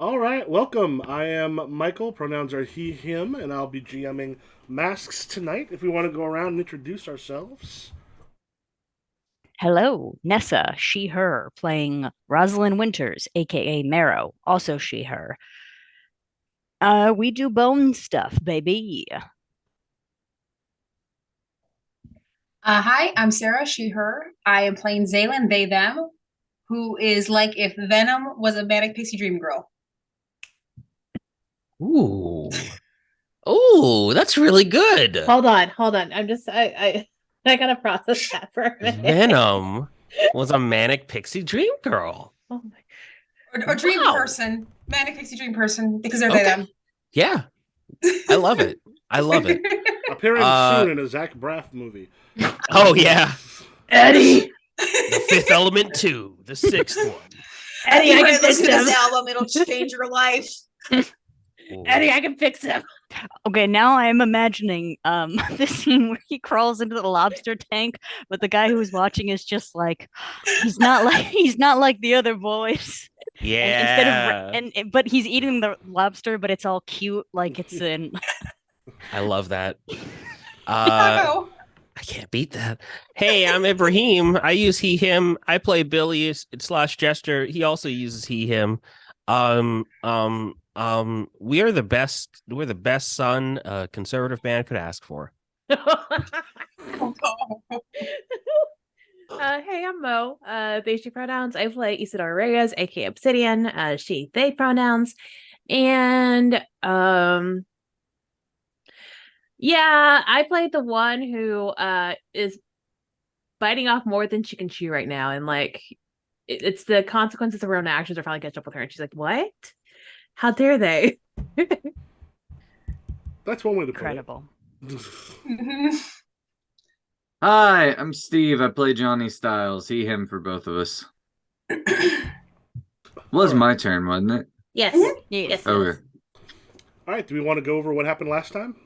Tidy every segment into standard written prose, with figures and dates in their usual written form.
All right, welcome. I am Michael. Pronouns are he, him, and I'll be GMing masks tonight. If we want to go around and introduce ourselves. Hello, Nessa, she, her, playing Rosalind Winters, aka Marrow, also she, her. We do bone stuff, baby. Hi, I'm Sarah, she, her. I am playing Zaylin, they, them, who is like if Venom was a manic pixie dream girl. Ooh. Ooh, that's really good. Hold on. I gotta process that for a minute. Venom was a manic pixie dream girl. Oh my. Or dream Wow. person, manic pixie dream person, because they're they, Okay. them. Yeah, I love it. I love it. Appearing Uh soon in a Zach Braff movie. oh yeah. Eddie! The Fifth Element 2, the sixth one. Eddie, I can fix Listen to this him. album, it'll change your life. Ooh. Eddie, I can fix him. Okay, now I'm imagining the scene where he crawls into the lobster tank, but the guy who's watching is just like he's not like the other boys. And instead of Yeah. but he's eating the lobster, but it's all cute, like it's in. I love that. Chicago. I can't beat that. Hey, I'm Ibrahim. I use he, him. I play Billy slash Jester. He also uses he, him. We are the best. We're the best son a conservative band could ask for. Hey, I'm Mo. They, she pronouns. I play Isidore Reyes, aka Obsidian, she, they pronouns. And yeah, I played the one who is biting off more than she can chew right now. And like it's the consequences of her own actions are finally catch up with her. And she's like, what? How dare they? That's one way to put Incredible. it. Hi, I'm Steve. I play Johnny Styles. He, him for both of us. Was All right. my turn, wasn't it? Yes. Yes. Okay. All right, do we want to go over what happened last time?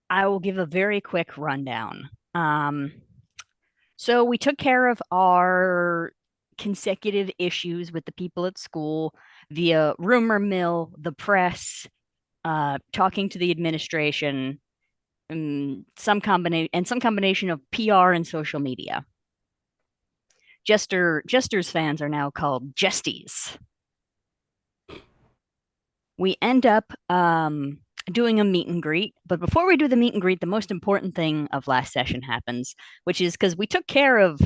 I will give a very quick rundown. So we took care of our consecutive issues with the people at school via rumor mill, the press, talking to the administration, some combination of PR and social media. Jester's fans are now called Jestys. We end up doing a meet and greet. But before we do the meet and greet, the most important thing of last session happens, which is because we took care of,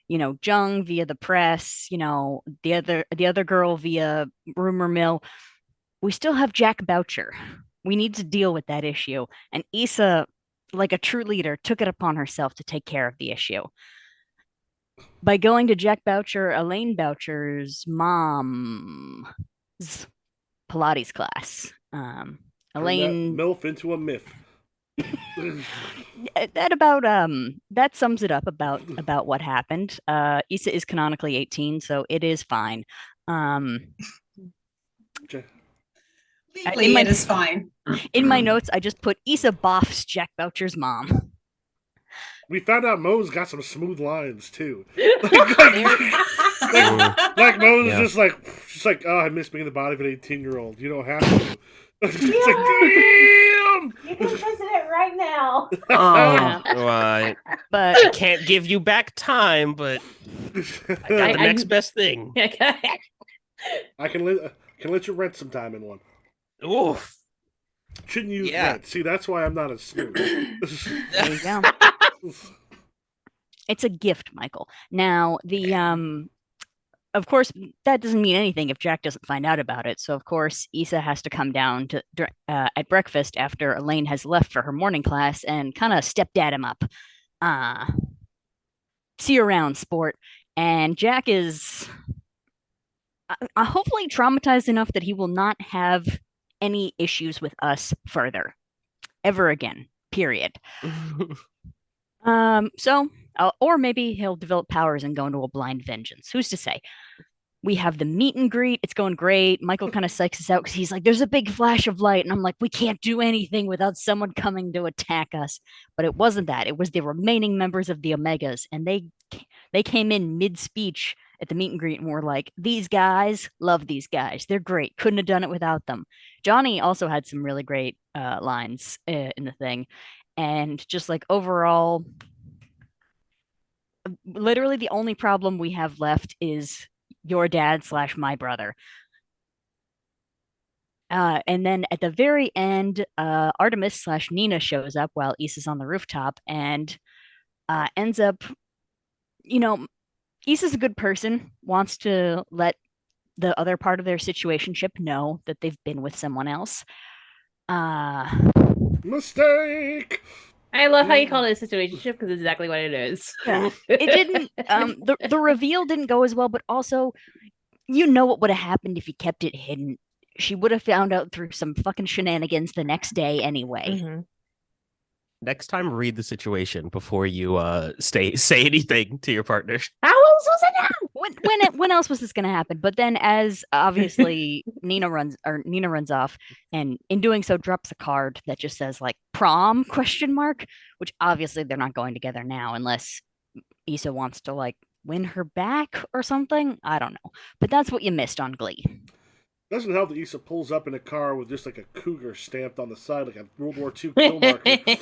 Jung via the press, the other girl via rumor mill. We still have Jack Boucher. We need to deal with that issue. And Issa, like a true leader, took it upon herself to take care of the issue. By going to Jack Boucher, Elaine Boucher's mom's Pilates class. Turn that Elaine MILF into a myth. that sums it up about what happened. Issa is canonically 18, so it is fine. Legally, it is fine. In my notes, I just put Issa boffs Jack Boucher's mom. We found out Mo's got some smooth lines too. Ooh. Like Mo's Yeah. just like, oh, I miss being in the body of an 18-year-old. You don't have to. It's like, damn. You can visit it right now. Oh, I But can't give you back time, but I got the next best thing. I can let you rent some time in one. Oof. Shouldn't use Yeah. rent. See, that's why I'm not as smooth. there you go. It's a gift, Michael. Now, of course, that doesn't mean anything if Jack doesn't find out about it. So, of course, Issa has to come down to at breakfast after Elaine has left for her morning class and kind of stepdad him up. Uh, See you around, sport. And Jack is hopefully traumatized enough that he will not have any issues with us further, ever again. Period. Or maybe he'll develop powers and go into a blind vengeance. Who's to say? We have the meet and greet. It's going great. Michael kind of psychs us out because he's like, there's a big flash of light. And I'm like, we can't do anything without someone coming to attack us. But it wasn't that. It was the remaining members of the Omegas. And they came in mid speech at the meet and greet and were like, these guys, love these guys. They're great. Couldn't have done it without them. Johnny also had some really great lines in the thing. And just like overall, literally the only problem we have left is your dad / my brother. And then at the very end, Artemis / Nina shows up while Issa's on the rooftop and ends up, Issa's a good person, wants to let the other part of their situationship know that they've been with someone else. Mistake. I love how you call it a situationship because it's exactly what it is. Yeah. It didn't. The reveal didn't go as well, but also, what would have happened if you kept it hidden. She would have found out through some fucking shenanigans the next day anyway. Mm-hmm. Next time, read the situation before you say anything to your partner. How else was it now? When else was this going to happen? But then, as obviously Nina runs off, and in doing so, drops a card that just says like prom ? Which obviously they're not going together now unless Issa wants to like win her back or something. I don't know, but that's what you missed on Glee. Doesn't help that Issa pulls up in a car with just like a cougar stamped on the side, like a World War II kill marker. It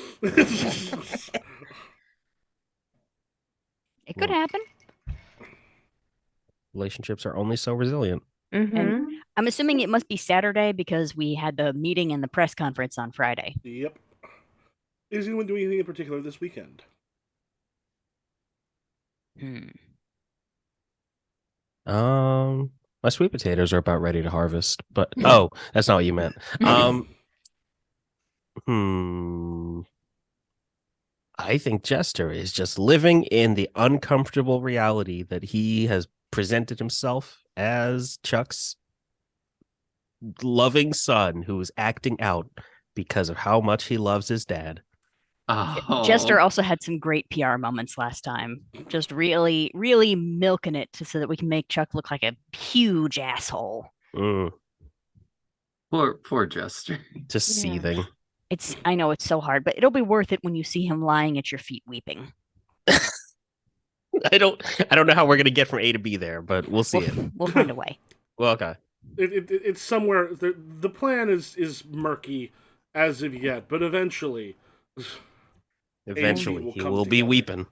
could happen. Relationships are only so resilient. Mm-hmm. And I'm assuming it must be Saturday because we had the meeting and the press conference on Friday. Yep. Is anyone doing anything in particular this weekend? My sweet potatoes are about ready to harvest, but that's not what you meant. I think Jester is just living in the uncomfortable reality that he has presented himself as Chuck's loving son who is acting out because of how much he loves his dad. Oh. Jester also had some great PR moments last time. Just really, really milking it so that we can make Chuck look like a huge asshole. Poor Jester. Just seething. I know it's so hard, but it'll be worth it when you see him lying at your feet weeping. I don't know how we're gonna get from A to B there, but we'll see it. We'll find a way. Well, okay. It's somewhere. The plan is murky as of yet, but eventually Eventually, he will be weeping.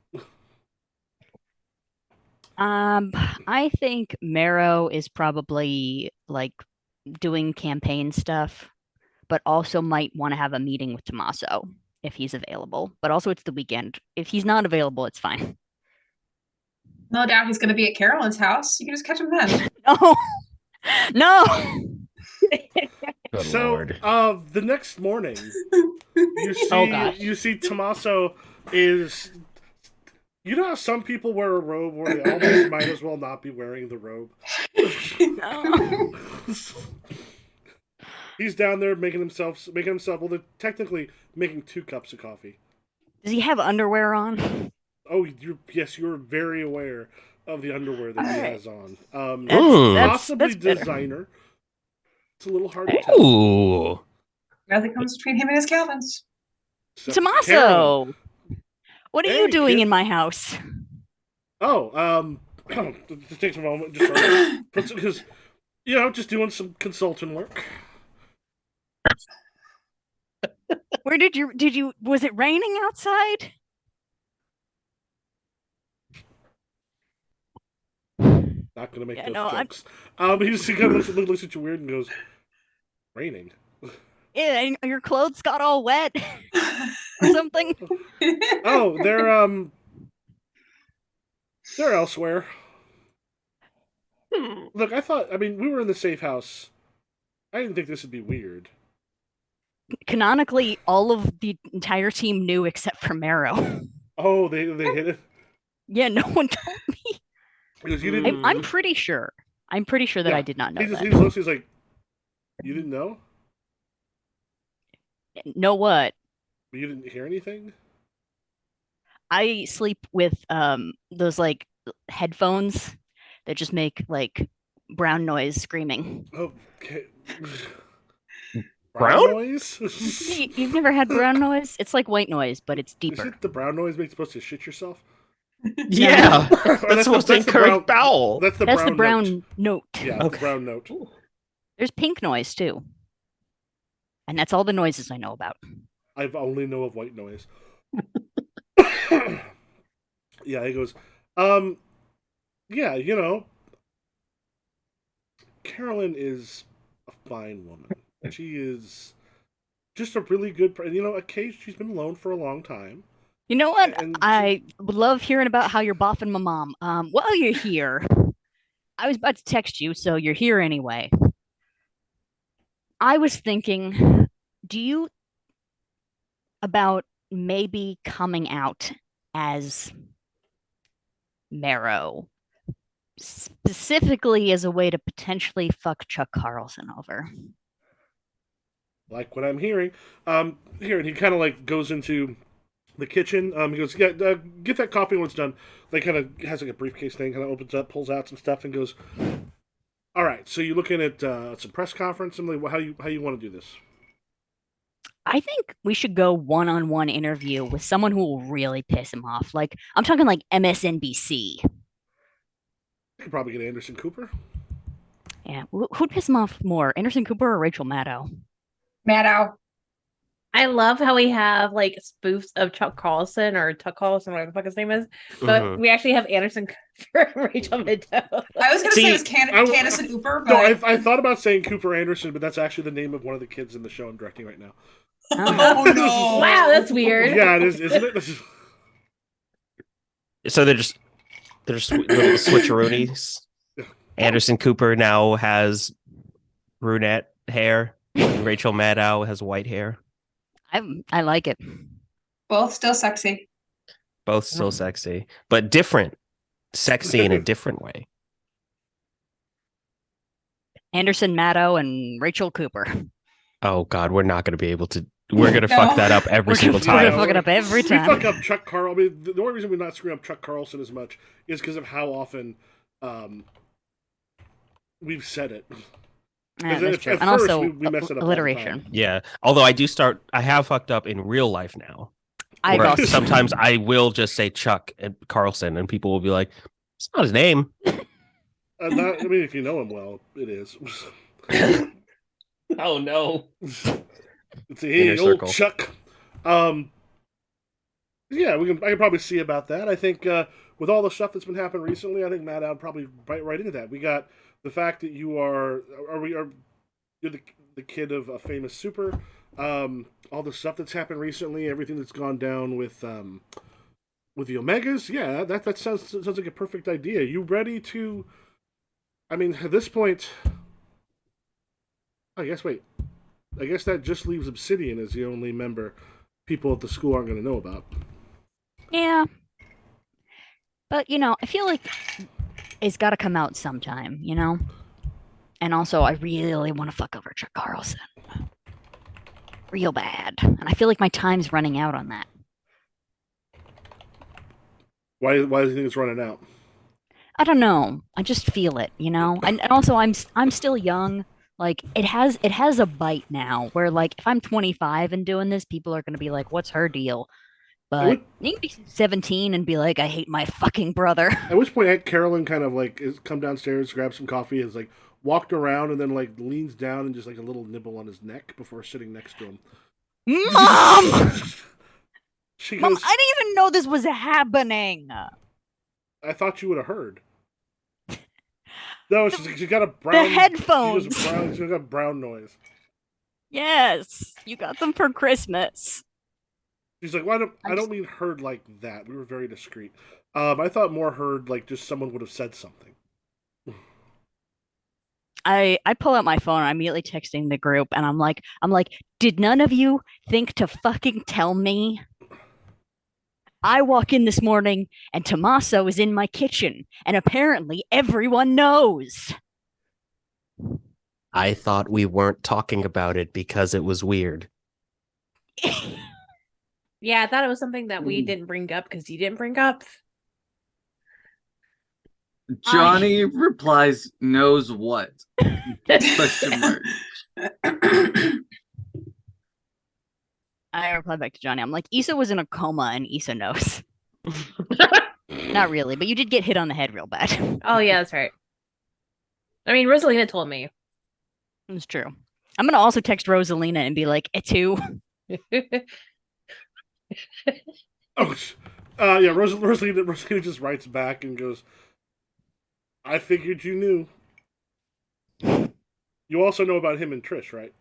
I think Marrow is probably like doing campaign stuff, but also might want to have a meeting with Tommaso if he's available. But also, it's the weekend. If he's not available, it's fine. No doubt he's going to be at Carolyn's house. You can just catch him then. No. Good So, Lord. The next morning, you see Tommaso is. You know how some people wear a robe where they almost might as well not be wearing the robe? No. He's down there making himself. Well, they're technically making 2 cups of coffee. Does he have underwear on? Oh, you're very aware of the underwear that he has on. Possibly that's designer. It's a little hard to tell. Ooh. Nothing comes between him and his Calvins. So, Tommaso, Carolyn. what are Hey, you doing kid. in my house? Oh, it takes a moment, just because just doing some consultant work. Where did you was it raining outside? Not gonna make Yeah, those no, jokes. He just kind of looks at you weird and goes, "Raining." Yeah, and your clothes got all wet or something. Oh, they're elsewhere. Look, we were in the safe house. I didn't think this would be weird. Canonically, all of the entire team knew except for Marrow. Oh, they hit it. Yeah, no one told me. Because you didn't. I'm pretty sure. I'm pretty sure that I did not know He just that. looks. He's like, "You didn't know? Know what? You didn't hear anything?" I sleep with those like headphones that just make like brown noise screaming. Okay. Brown? noise? You've never had brown noise? It's like white noise, but it's Is deeper. it the brown noise makes you supposed to shit yourself? Yeah, That's that's supposed to the encourage bowel. That's the That's brown the brown note. note. Yeah, the Okay. brown note. There's pink noise too. And that's all the noises I know about. I only know of white noise. Yeah, he goes, yeah, Carolyn is a fine woman. She is just a really good, occasionally she's been alone for a long time. You know what? And I would love hearing about how you're boffing my mom. While you're here, I was about to text you, so you're here anyway. I was thinking, do you about maybe coming out as Marrow, specifically as a way to potentially fuck Chuck Carlson over? Like what I'm hearing. Here, and he kind of like goes into the kitchen. He goes, yeah, get that coffee when it's done. Like, kind of has like a briefcase thing, kind of opens up, pulls out some stuff, and goes, all right, so you're looking at some press conference. I'm like, how you want to do this? I think we should go one-on-one interview with someone who will really piss him off. Like, I'm talking like MSNBC. I could probably get Anderson Cooper. Yeah, who'd piss him off more, Anderson Cooper or Rachel Maddow? Maddow. I love how we have like spoofs of Chuck Carlson or Tuck Carlson, whatever the fuck his name is. But we actually have Anderson Cooper and Rachel Maddow. I was going to say it was Candace and Cooper, but... No, I thought about saying Cooper Anderson, but that's actually the name of one of the kids in the show I'm directing right now. Oh, no. Wow, that's weird. Yeah, it is, isn't it? So they're just little switcheroonies. Anderson Cooper now has brunette hair, and Rachel Maddow has white hair. I like it. Both still sexy. Both still sexy, but different. Sexy in a different way. Anderson Maddow and Rachel Cooper. Oh God, we're not going to be able to. We're going to fuck that up every single We're time. gonna fuck it up every time. We fuck up Chuck Carlson. I mean, the only reason we're not screwing up Chuck Carlson as much is because of how often we've said it. Yeah, that's true. And also we mess it up alliteration. Yeah, although I have fucked up in real life now. Sometimes I will just say Chuck and Carlson, and people will be like, "It's not his name." I mean, if you know him well, it is. Oh no! It's hey, old circle. Chuck. Yeah, I can probably see about that. I think with all the stuff that's been happening recently, I think Matt I'd probably bite right into that. We got the fact that you're the kid of a famous super. All the stuff that's happened recently, everything that's gone down with the Omegas. Yeah, that sounds like a perfect idea. You ready to? I mean, at this point, I guess that just leaves Obsidian as the only member people at the school aren't going to know about. Yeah. But, I feel like it's got to come out sometime, And also, I really want to fuck over Chuck Carlson. Real bad. And I feel like my time's running out on that. Why do you think it's running out? I don't know. I just feel it, And also, I'm still young. Like it has a bite now where like if I'm 25 and doing this, people are going to be like, what's her deal? But you can be 17 and be like, I hate my fucking brother. At which point Aunt Carolyn kind of like come downstairs, grab some coffee, is like walked around and then like leans down and just like a little nibble on his neck before sitting next to him. Mom! She goes, Mom, I didn't even know this was happening. I thought you would have heard. No, she got a brown... The headphones. She got brown noise. Yes, you got them for Christmas. She's like, well, I don't mean heard like that. We were very discreet. I thought more heard like just someone would have said something. I pull out my phone. I'm immediately texting the group, and I'm like, did none of you think to fucking tell me? I walk in this morning and Tommaso is in my kitchen, and apparently everyone knows. I thought we weren't talking about it because it was weird. Yeah, I thought it was something that we didn't bring up because you didn't bring up. Johnny replies, knows what? Question mark. I reply back to Johnny. I'm like, Issa was in a coma and Issa knows. Not really, but you did get hit on the head real bad. Oh yeah, that's right. I mean, Rosalina told me. It's true. I'm gonna also text Rosalina and be like, "Etu." Oh, yeah. Rosalina just writes back and goes, "I figured you knew. You also know about him and Trish, right?"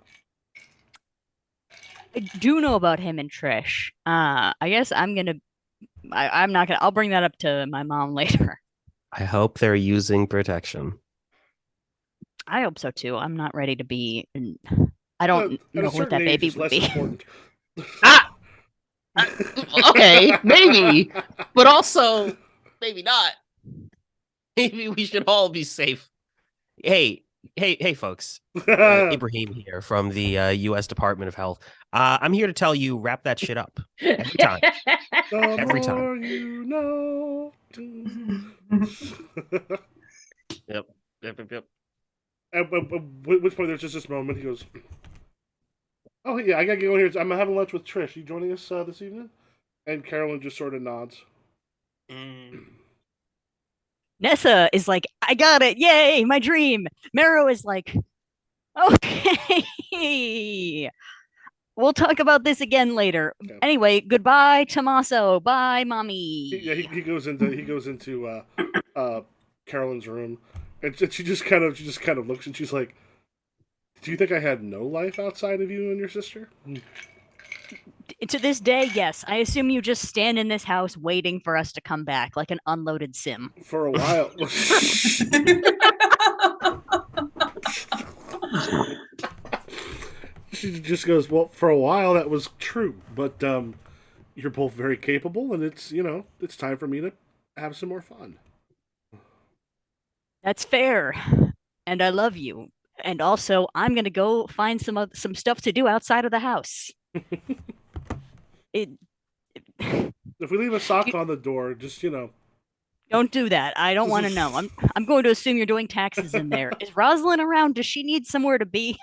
I do know about him and Trish. I guess I'm not gonna. I'll bring that up to my mom later. I hope they're using protection. I hope so too. I'm not ready to be. I At don't a know what certain that age, baby it's would less be. important. Ah, okay, maybe, but also maybe not. Maybe we should all be safe. Hey, folks. Ibrahim here from the U.S. Department of Health. I'm here to tell you, wrap that shit up every time. The Every time. more you know. Yep. Yep. At which point there's just this moment. He goes, "Oh yeah, I gotta go here. I'm having lunch with Trish. You joining us this evening?" And Carolyn just sort of nods. Nessa is like, "I got it! Yay, my dream!" Mero is like, "Okay, we'll talk about this again later." Okay. Anyway, goodbye, Tommaso. Bye, mommy. He goes into Carolyn's room, and she just kind of looks, and she's like, "Do you think I had no life outside of you and your sister?" To this day, yes. I assume you just stand in this house waiting for us to come back, like an unloaded sim. For a while. She just goes, "Well, for a while that was true, but you're both very capable, and it's time for me to have some more fun." That's fair, and I love you. And also, I'm gonna go find some stuff to do outside of the house. It. If we leave a sock on the door, just Don't do that. I don't want to know. I'm going to assume you're doing taxes in there. Is Rosalind around? Does she need somewhere to be?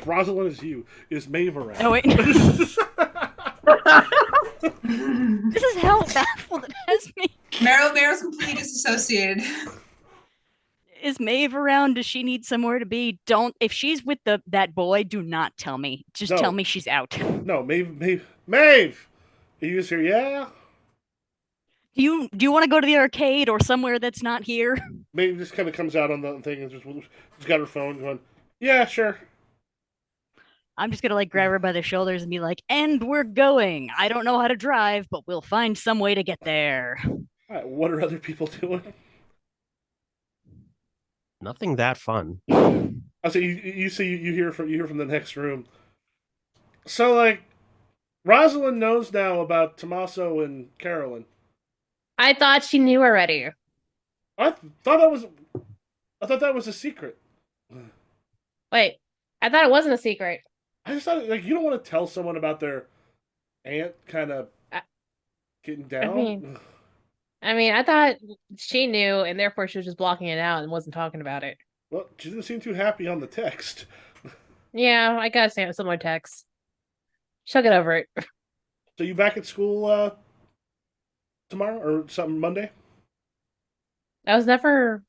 Rosalind is you. Is Maeve around? Oh wait. This is how baffled it has me. Mero's completely disassociated. Is Maeve around? Does she need somewhere to be? Don't. If she's with that boy, do not tell me. Just tell me she's out. No, Maeve. Are you just here? Yeah. Do you want to go to the arcade or somewhere that's not here? Maeve just kind of comes out on the thing and just got her phone going. Yeah, sure. I'm just gonna grab her by the shoulders and be like, "And we're going. I don't know how to drive, but we'll find some way to get there." All right, what are other people doing? Nothing that fun. I say you hear from the next room. So Rosalind knows now about Tommaso and Carolyn. I thought she knew already. I thought that was a secret. Wait, I thought it wasn't a secret. I just thought you don't want to tell someone about their aunt kind of getting down. I mean, I thought she knew, and therefore she was just blocking it out and wasn't talking about it. Well, she didn't seem too happy on the text. Yeah, I gotta say similar text. She'll get over it. So you back at school tomorrow or something Monday? I was never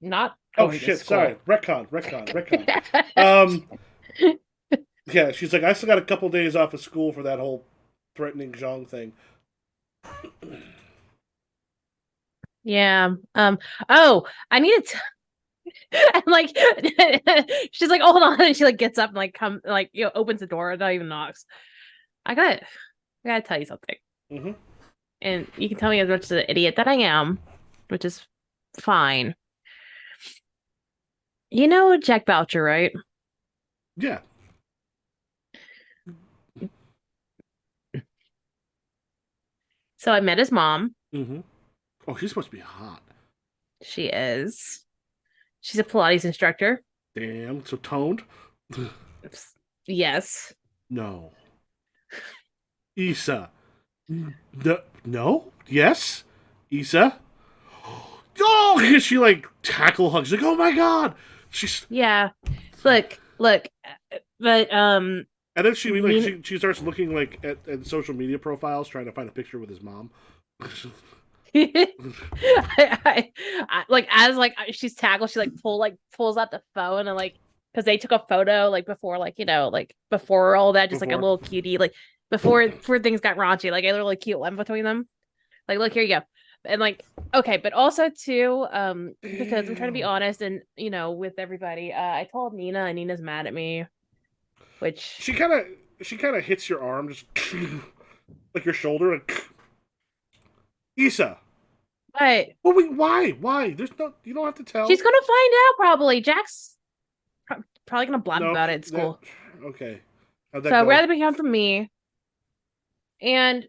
not. Oh shit! Sorry, retcon. Yeah, she's like, I still got a couple days off of school for that whole threatening Zhang thing. Yeah. Oh, I need to. I'm she's like, oh, hold on, and she gets up and opens the door and not even knocks. I gotta tell you something. Mm-hmm. And you can tell me as much as an idiot that I am, which is fine. You know Jack Boucher, right? Yeah. So I met his mom. Mm-hmm. Oh, she's supposed to be hot. She is. She's a Pilates instructor. Damn, so toned? Yes. No. Issa. No? Yes? Issa? Oh, she tackle hugs. Oh my god! She's Yeah. Look. But and And then she starts looking like at social media profiles, trying to find a picture with his mom. Like as like she's tackled, she pulls out the phone and like because they took a photo like before like before all that, just like a little cutie like before things got raunchy, like a little cute one between them. Like, look, here you go. And like, okay, but also too, because I'm trying to be honest and with everybody, I told Nina and Nina's mad at me, which she kind of hits your arm, just like your shoulder, like Issa. But well, wait, why? There's no, you don't have to tell. She's gonna find out probably. Jack's probably gonna blab about it at school. Okay. So I'd rather be home from me. And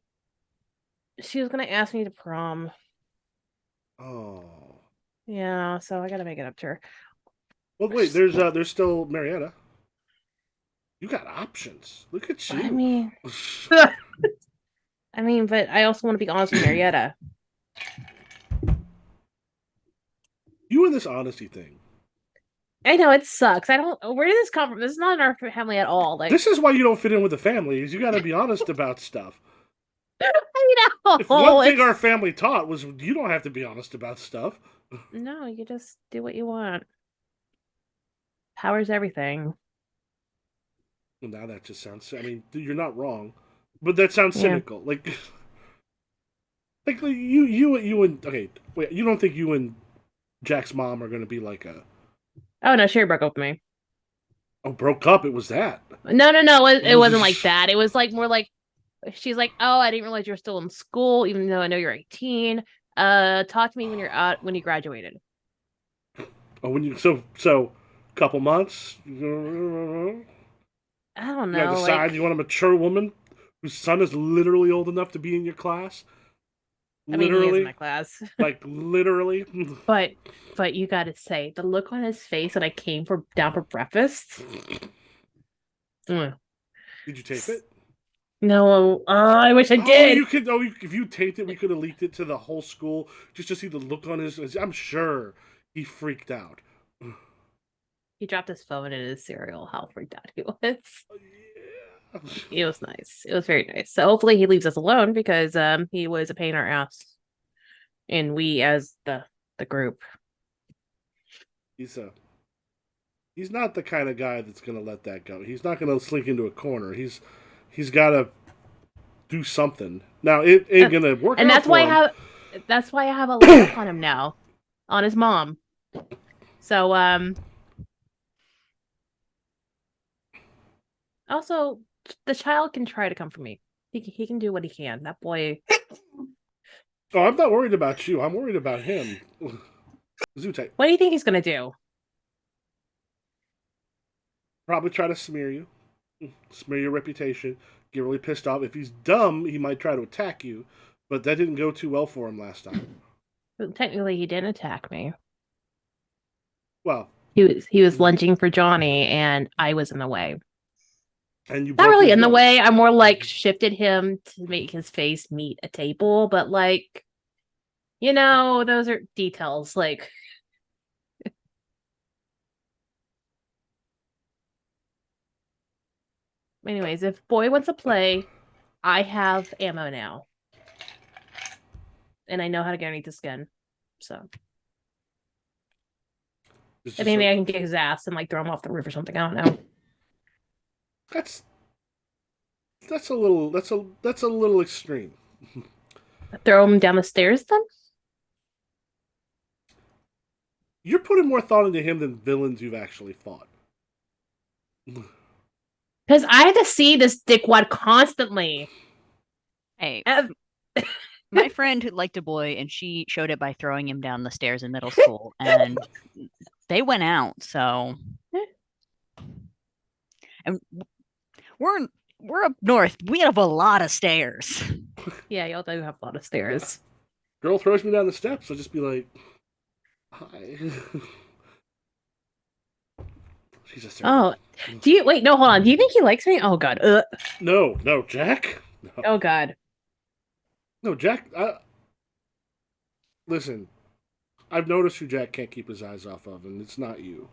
she was gonna ask me to prom. Oh. Yeah, so I gotta make it up to her. Well, wait. There's still Marietta. You got options. Look at you. I mean, but I also want to be honest with Marietta. You and this honesty thing. I know it sucks. I don't. Where did this come from? This is not in our family at all. Like this is why you don't fit in with the family. Is you got to be honest about stuff. I know. If one thing our family taught was you don't have to be honest about stuff. No, you just do what you want. Power's everything. Well, now that just sounds. I mean, you're not wrong, but that sounds cynical. Like you and okay, wait. You don't think you and Jack's mom are going to be like a? Oh no, Sherry broke up with me. Oh, broke up? It was that? No. It wasn't like that. It was like more like she's like, oh, I didn't realize you were still in school, even though I know you're 18. Talk to me when you're out when you graduated. Oh, when you so couple months. I don't know. You gotta decide you want a mature woman whose son is literally old enough to be in your class. Literally. I mean, he is in my class. Like literally. But you gotta say the look on his face when I came down for breakfast. Did you tape it? No, I wish I did. You could. Oh, if you taped it, we could have leaked it to the whole school just to see the look on his. I'm sure he freaked out. He dropped his phone in his cereal. How freaked out he was. Yeah. It was nice. It was very nice. So hopefully he leaves us alone because he was a pain in our ass, and we as the group. He's not the kind of guy that's gonna let that go. He's not gonna slink into a corner. He's got to do something. Now it ain't gonna work. And that's why that's why I have a lock on him now, on his mom. So also the child can try to come for me. He can do what he can. That boy. Oh, I'm not worried about you. I'm worried about him. Zootype. What do you think he's gonna do? Probably try to smear you, smear your reputation, get really pissed off. If he's dumb, he might try to attack you, but that didn't go too well for him last time. Well, technically, he didn't attack me. Well, he was lunging for Johnny, and I was in the way. And you not really in the way. I more like shifted him to make his face meet a table, but like, those are details. Like, anyways, if boy wants to play, I have ammo now, and I know how to get underneath the skin. So, I think I can get his ass and like throw him off the roof or something. I don't know. That's a little extreme. Throw him down the stairs then? You're putting more thought into him than villains you've actually fought. Because I had to see this dickwad constantly. Hey, my friend who liked a boy, and she showed it by throwing him down the stairs in middle school, and they went out. So, and we're up north. We have a lot of stairs. Yeah, y'all do have a lot of stairs. Girl throws me down the steps, I'll just be like, hi. She's a oh, wait, no, hold on. Do you think he likes me? Oh, God. No, Jack. No. Oh, God. No, Jack. Listen, I've noticed who Jack can't keep his eyes off of, and it's not you.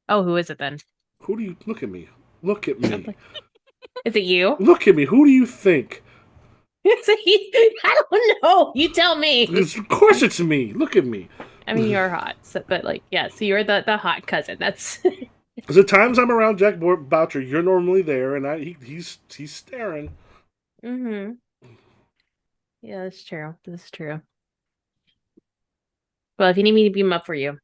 Oh, who is it then? Who do you... Look at me. Look at me. Is it you? Look at me. Who do you think? I don't know. You tell me. Of course it's me. Look at me. I mean, you're hot, but like, yeah. So you're the hot cousin. That's. Because at times I'm around Jack Boucher, you're normally there, and he's staring. Mm-hmm. Yeah, that's true. That's true. Well, if you need me to beam up for you,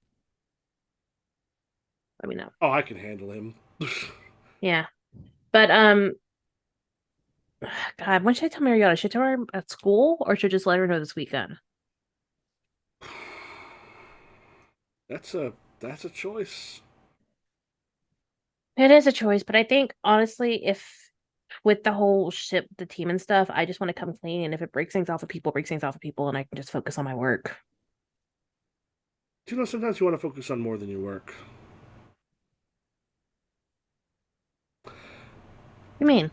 let me know. Oh, I can handle him. Yeah, but God, when should I tell Mariota? Should I tell her at school, or should I just let her know this weekend? That's a choice. It is a choice, but I think honestly, if with the whole ship, the team and stuff, I just want to come clean, and if it breaks things off of people, it breaks things off of people, and I can just focus on my work. You know, sometimes you want to focus on more than your work. You mean?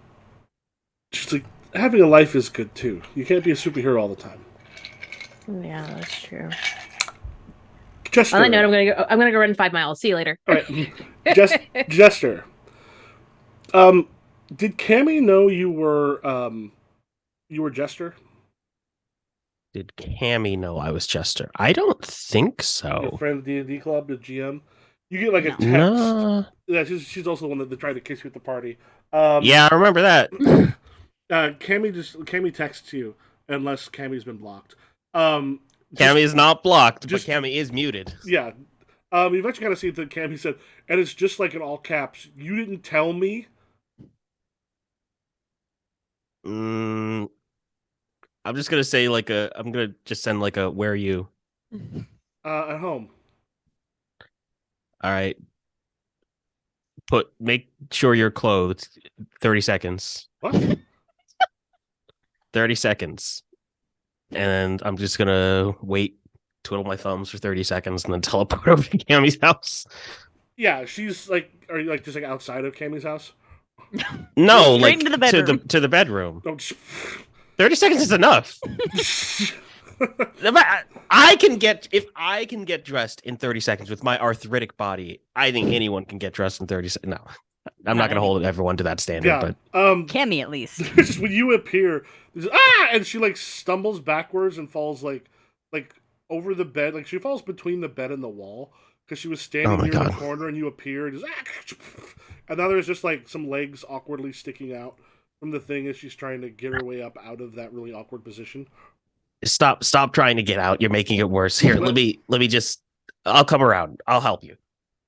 Just like having a life is good too. You can't be a superhero all the time. Yeah, that's true. Jester. On that note, I'm gonna go run 5 miles. See you later. All right, Jester. Did Cammy know you were Jester? Did Cammy know I was Chester? I don't think Your so. friend at the D&D club, the GM. You get like a text. No. Yeah, she's also the one that tried to kiss you at the party. Yeah, I remember that. Cammy texts you unless Cammy's been blocked. Cammy is not blocked, just- but Cammy is muted. Yeah. You eventually kind of see that Cammy said, and it's just like in all caps. You didn't tell me. I'm just gonna say I'm gonna just send where are you? At home. All right. Make sure you're clothed. 30 seconds. What? 30 seconds. And I'm just gonna wait, twiddle my thumbs for 30 seconds, and then teleport over to Cammy's house. Yeah, she's like, are you like just like outside of Cammy's house? No, Straight like into the bedroom. to the bedroom. Oh, 30 seconds is enough. I can get dressed in 30 seconds with my arthritic body. I think anyone can get dressed in 30 seconds. No, I'm not going to hold everyone to that standard. yeah. But Cammy, at least. Just when you appear, and she like stumbles backwards and falls like over the bed. Like she falls between the bed and the wall because she was standing near the corner, and you appear and and now there's just like some legs awkwardly sticking out from the thing as she's trying to get her way up out of that really awkward position. Stop trying to get out. You're making it worse. Here, let me just. I'll come around. I'll help you.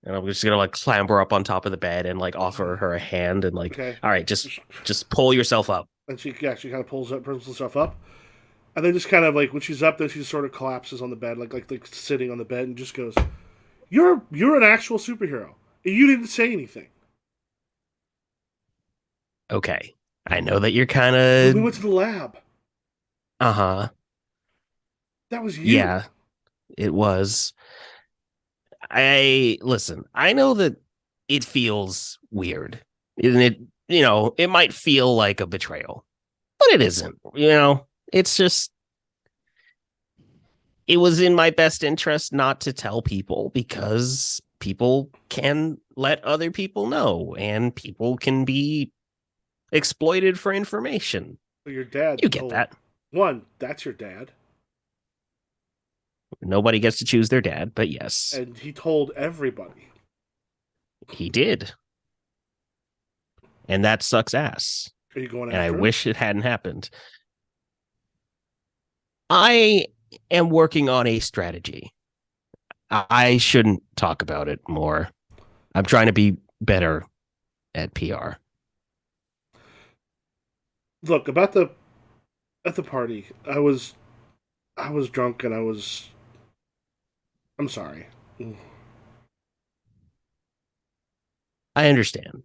And I'm just gonna clamber up on top of the bed and offer her a hand and Okay. All right, just pull yourself up. And she kind of pulls herself up, and then just kind of when she's up, then she sort of collapses on the bed, like sitting on the bed, and just goes, "You're an actual superhero. You didn't say anything." Okay, I know that you're kind of. We went to the lab. Uh-huh. That was you. Yeah, it was. Listen, I know that it feels weird. And it might feel like a betrayal, but it isn't. It's just it was in my best interest not to tell people because people can let other people know and people can be exploited for information. So your dad. You get that. One, that's your dad. Nobody gets to choose their dad, but yes. And he told everybody. He did. And that sucks ass. Are you going after And I him? wish it hadn't happened. I am working on a strategy. I shouldn't talk about it more. I'm trying to be better at PR. Look, at the party, I was drunk and I'm sorry. I understand.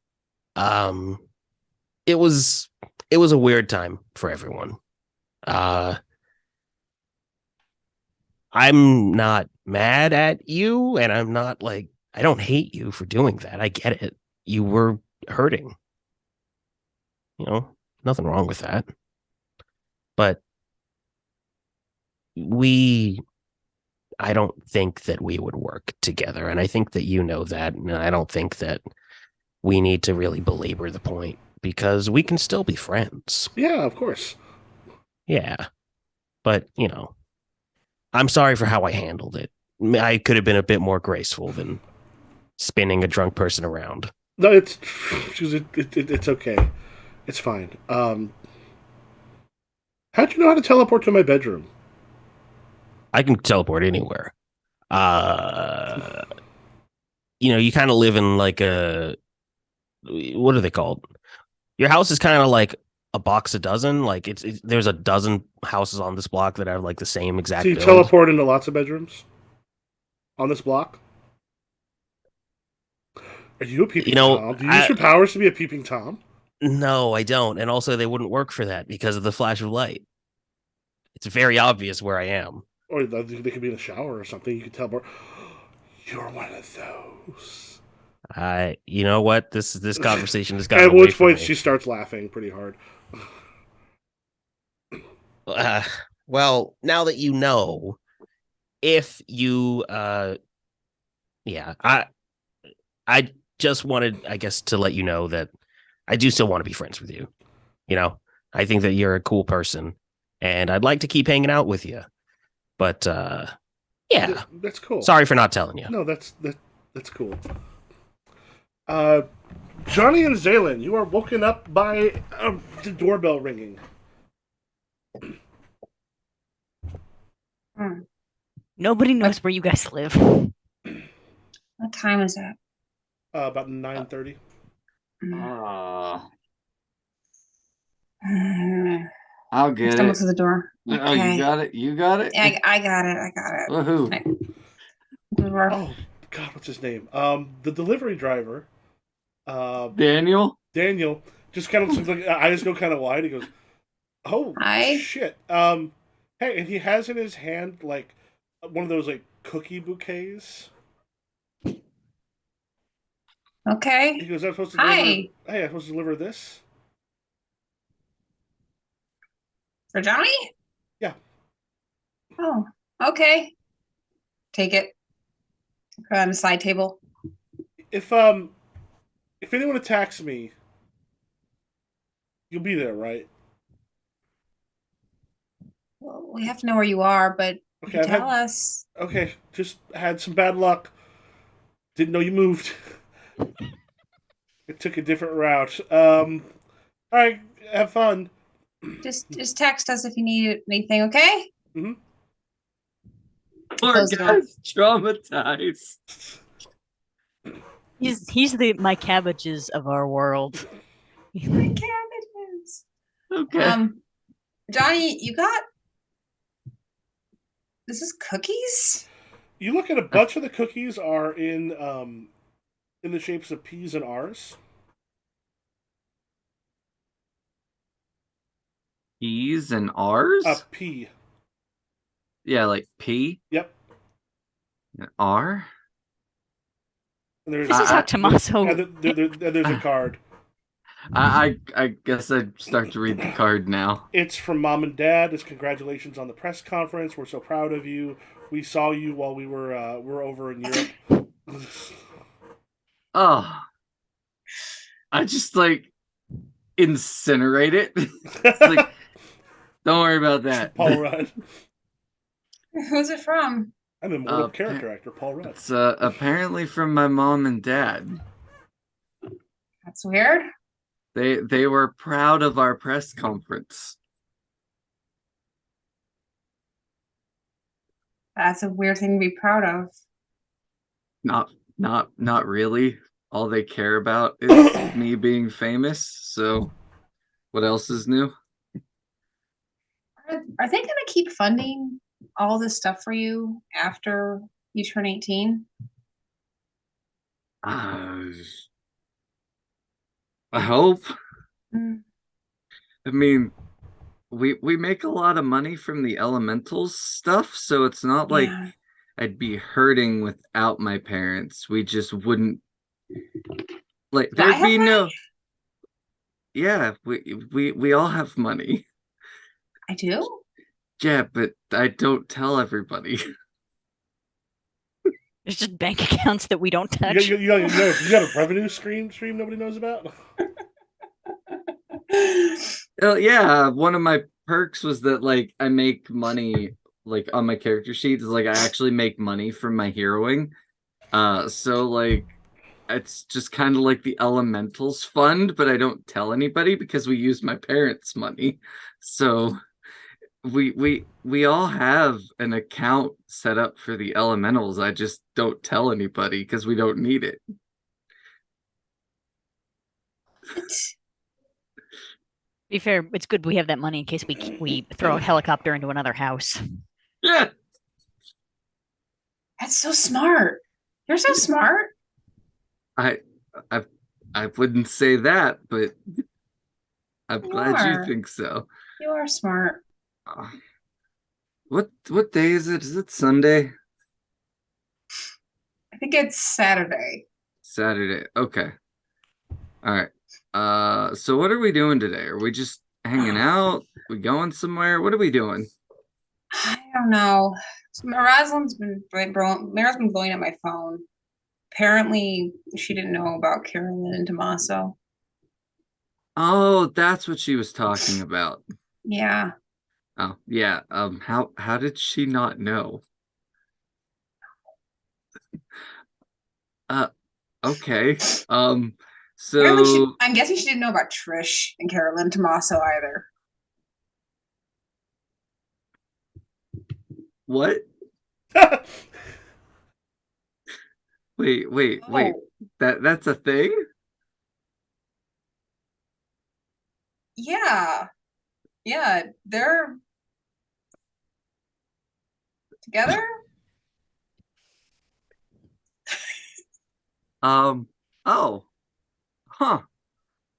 It was a weird time for everyone. I'm not mad at you, and I'm not I don't hate you for doing that. I get it. You were hurting. Nothing wrong with that. But I don't think that we would work together. And I think that you know that. And I don't think that we need to really belabor the point because we can still be friends. Yeah, of course. Yeah. But, I'm sorry for how I handled it. I could have been a bit more graceful than spinning a drunk person around. No, it's it's okay. It's fine. How'd you know how to teleport to my bedroom? I can teleport anywhere. You kind of live in like what are they called? Your house is kind of like a box a dozen. Like there's a dozen houses on this block that have like the same exact So you build. teleport into lots of bedrooms on this block? Are you a peeping Tom? Do you use your powers to be a peeping Tom? No, I don't. And also, they wouldn't work for that because of the flash of light. It's very obvious where I am. Or they could be in the shower or something. You could teleport. You're one of those. You know what? This conversation has gotten At away which from point me. she starts laughing pretty hard. Well, now that you know, if you, I just wanted, I guess, to let you know that I do still want to be friends with you. I think that you're a cool person, and I'd like to keep hanging out with you. But yeah, that's cool. Sorry for not telling you. No, that's cool. Johnny and Zaylin, you are woken up by the doorbell ringing. Nobody knows where you guys live. What time is it? About 9:30. I'll get Stumble it. to the door. Okay. Oh, you got it? You got it? I got it. Woohoo. Oh, God, what's his name? The delivery driver. Daniel just kind of looks like eyes go kind of wide. He goes, "Oh, Hi. shit." Hey, and he has in his hand like one of those like cookie bouquets. Okay. He goes, "I'm supposed to Hi. deliver. Hey, I'm supposed to deliver this." For Johnny? Yeah. Oh, okay. Take it. Put it on the side table. If anyone attacks me, you'll be there, right? Well, we have to know where you are, but you Okay, can tell us. Okay, just had some bad luck. Didn't know you moved. It took a different route. All right, have fun. Just text us if you need anything, okay? Mm-hmm. Poor guy's traumatized. He's the my cabbages of our world. My cabbages. Okay. Johnny, you got this is cookies? You look at a bunch of the cookies are in the shapes of P's and R's. P's and R's? P. Yeah, like P. Yep. And R. And there's This is how Tommaso. there's a card. I guess I'd start to read the card now. It's from Mom and Dad. It's congratulations on the press conference. We're so proud of you. We saw you while we were over in Europe. Oh, I just like incinerate it. It's like, don't worry about that. Paul Rudd. Who's it from? I'm a mortal character actor, Paul Rudd. It's apparently from my mom and dad. That's weird. They were proud of our press conference. That's a weird thing to be proud of. Not really. All they care about is me being famous. So, what else is new? Are they going to keep funding all this stuff for you after you turn 18? I hope. I mean, we make a lot of money from the elementals stuff, so it's not like I'd be hurting without my parents. We just wouldn't like there'd be no. Yeah, we all have money. I do? Yeah, but I don't tell everybody. There's just bank accounts that we don't touch. You got a revenue stream nobody knows about? Oh yeah, one of my perks was that like I make money like on my character sheet is like I actually make money from my heroing. So like it's just kind of like the elementals fund, but I don't tell anybody because we use my parents' money. So we all have an account set up for the elementals. I just don't tell anybody because we don't need it. To be fair, it's good we have that money in case we throw a helicopter into another house. Yeah. That's so smart. You're so smart. I I I wouldn't say that, but I'm You glad you are. think so. You are smart. Uh, what day is it? Is it Sunday? I think it's Saturday. Saturday. Okay. All right. So what are we doing today? Are we just hanging out? We going somewhere? What are we doing? I don't know. So Marazlin's been Mara's been blowing up my phone. Apparently, she didn't know about Carolyn and Tommaso. Oh, that's what she was talking about. Yeah. Oh, yeah. How did she not know? Uh, okay. So I'm guessing she didn't know about Trish and Carolyn and Tommaso either. what? Wait. Oh, That's a thing? yeah. Yeah. They're together? Oh. Huh.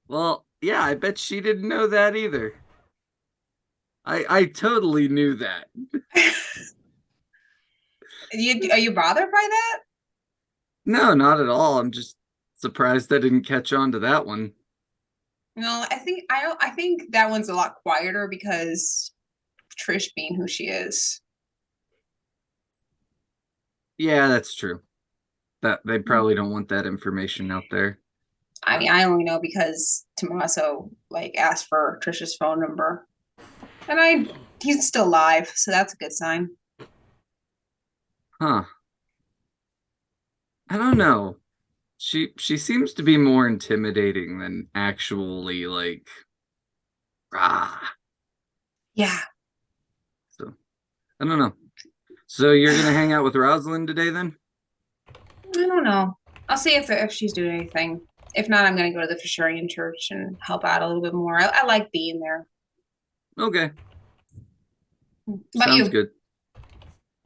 Well, yeah, I bet she didn't know that either. I totally knew that. Are you bothered by that? No, not at all. I'm just surprised I didn't catch on to that one. No, I think that one's a lot quieter because Trish being who she is. Yeah, that's true. That they probably don't want that information out there. I mean, I only know because Tommaso like asked for Trisha's phone number. And he's still alive, so that's a good sign. Huh. I don't know. She seems to be more intimidating than actually like ah. Yeah. So I don't know. So you're gonna hang out with Rosalind today then? I don't know. I'll see if she's doing anything. If not, I'm gonna go to the Fisherian church and help out a little bit more. I like being there. Okay. About Sounds you? good.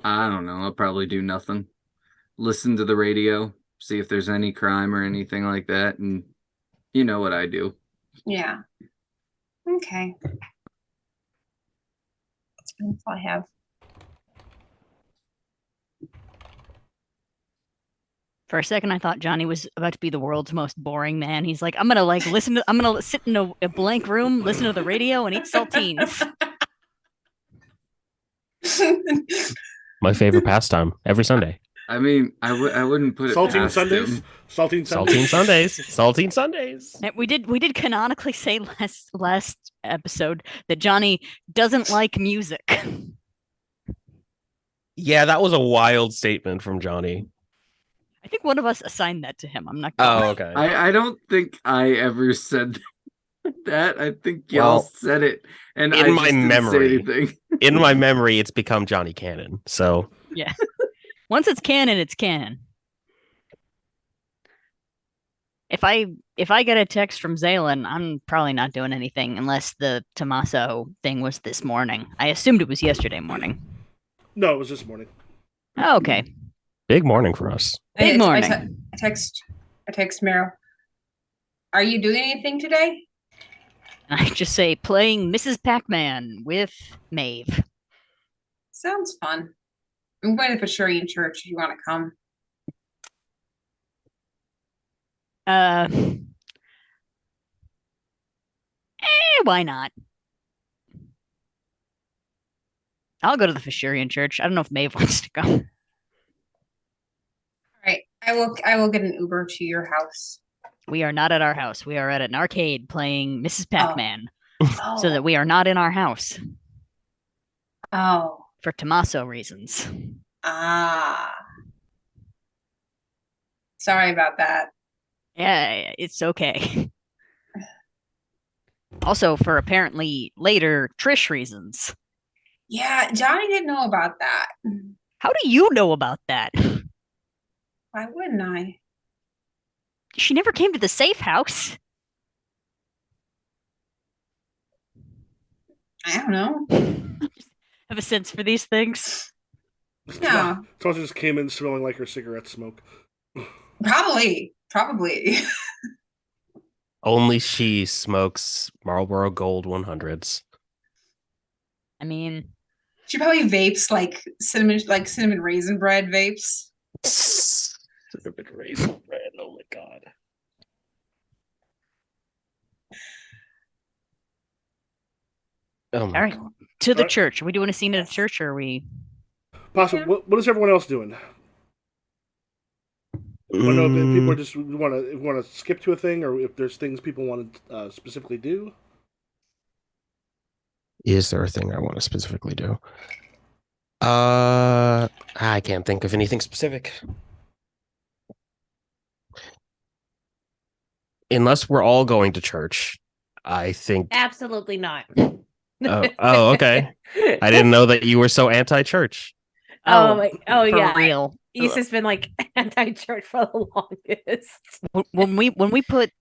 I don't know. I'll probably do nothing. Listen to the radio, see if there's any crime or anything like that, and you know what I do. Yeah. Okay. That's all I have. For a second, I thought Johnny was about to be the world's most boring man. He's like, I'm gonna sit in a blank room, listen to the radio, and eat saltines. My favorite pastime every Sunday. I mean, I wouldn't put it Saltine past Sundays. him. Saltine Sundays. Saltine Sundays. Saltine Sundays. And we did canonically say last episode that Johnny doesn't like music. Yeah, that was a wild statement from Johnny. I think one of us assigned that to him. I'm not gonna Oh, lie. okay. I don't think I ever said that. I think y'all Well, said it, and in I my just didn't memory. say anything. In my memory, it's become Johnny Cannon. So Yeah. Once it's canon, it's canon. If I get a text from Zaylin, I'm probably not doing anything unless the Tommaso thing was this morning. I assumed it was yesterday morning. No, it was this morning. Oh, okay. big morning for us. Big morning. I text Meryl. Are you doing anything today? I just say playing Mrs. Pac-Man with Maeve. Sounds fun. I'm going to Fisherian church if you want to come. Why not? I'll go to the Fisherian church. I don't know if Maeve wants to go. All right. I will get an Uber to your house. We are not at our house. We are at an arcade playing Mrs. Pac-Man, Oh. so that we are not in our house Oh. for Tommaso reasons. Ah. Sorry about that. Yeah, it's okay. Also, for apparently later Trish reasons. Yeah, Johnny didn't know about that. How do you know about that? Why wouldn't I? She never came to the safe house. I don't know. Have a sense for these things. Yeah. Tasha just came in smelling like her cigarette smoke. Probably. Only she smokes Marlboro Gold 100s. I mean, She probably vapes like cinnamon raisin bread vapes. Cinnamon raisin bread. Oh my god. Oh my all right, god. to the Alright. church. Are we doing a scene at a church, or are we? Possibly. Yeah. What is everyone else doing? I don't know if people are just want to skip to a thing, or if there's things people want to specifically do. Is there a thing I want to specifically do? I can't think of anything specific. Unless we're all going to church, I think. Absolutely not. Oh, okay. I didn't know that you were so anti-church. Oh, for yeah. real. Issa's been like anti-church for the longest. When we put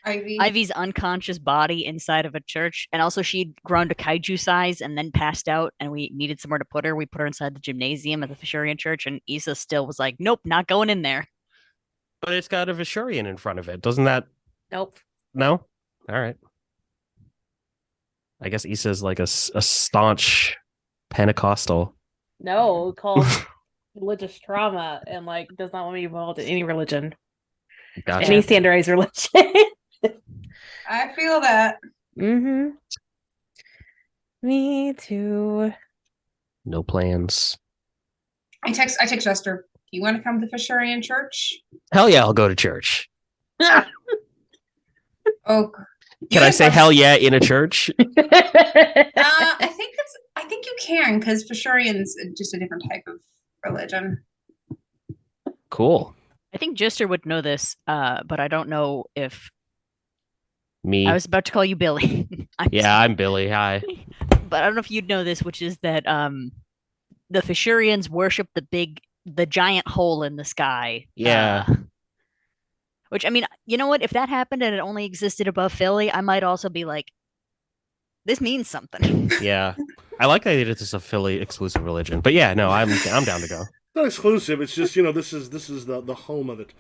Ivy. Ivy's unconscious body inside of a church, and also she'd grown to kaiju size and then passed out, and we needed somewhere to put her. We put her inside the gymnasium at the Fishurian church, and Issa still was like, "Nope, not going in there." But it's got a Vishurian in front of it. Doesn't that? Nope. No? All right. I guess Issa's like a staunch Pentecostal. No, called religious trauma, and like does not want me involved in any religion, Gotcha. any standardized religion. I feel that. Mm-hmm. Me too. No plans. I text Jester. Do you want to come to the Fishurian church? Hell yeah, I'll go to church. Oh. Can I say hell yeah in a church? I think you can, because Fishurian's just a different type of religion. Cool. I think Jester would know this, but I don't know if Me. I was about to call you Billy. I'm Billy. Hi. But I don't know if you'd know this, which is that the Fishurians worship the giant hole in the sky. Yeah. Which, I mean, you know what? If that happened and it only existed above Philly, I might also be like, this means something. Yeah. I like that it is a Philly exclusive religion. But yeah, no, I'm down to go. Not exclusive. It's just this is the home of it.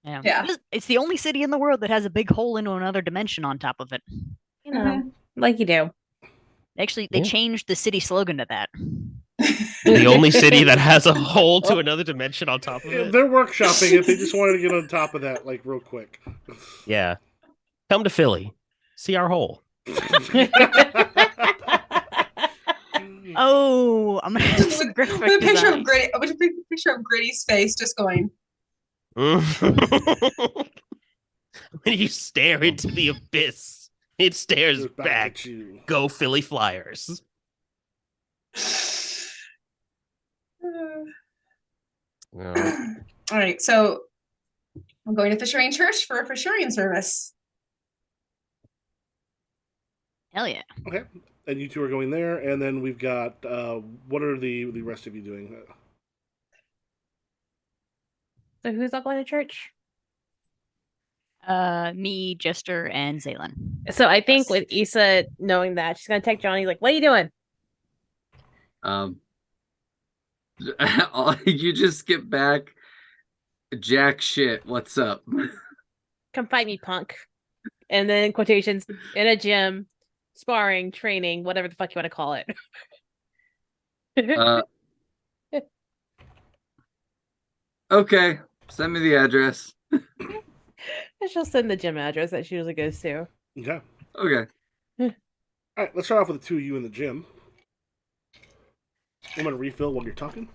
Yeah. It's the only city in the world that has a big hole into another dimension on top of it. You know, like you do. Actually, they changed the city slogan to that. The only city that has a hole to another dimension on top of it. They're workshopping it. They just wanted to get on top of that, like, real quick. Yeah. Come to Philly. See our hole. Oh, I'm gonna have With some a graphic picture design. of Gritty, a picture of Gritty's face, just going. When you stare into the abyss, it stares Goes back. at you. Go Philly Flyers. All right, so I'm going to Fishurian Church for a Fishurian service. Hell yeah. Okay. And you two are going there, and then we've got what are the rest of you doing? So who's all going to church? Me, Jester, and Zaylin. So I think with Issa knowing that, she's gonna text Johnny like, "What are you doing?" You just get back. Jack shit. What's up? Come fight me, punk. And then quotations in a gym, sparring, training, whatever the fuck you want to call it. Okay. Send me the address. She'll send the gym address that she usually goes to. Okay. Okay. All right. Let's start off with the two of you in the gym. I'm gonna refill while you're talking.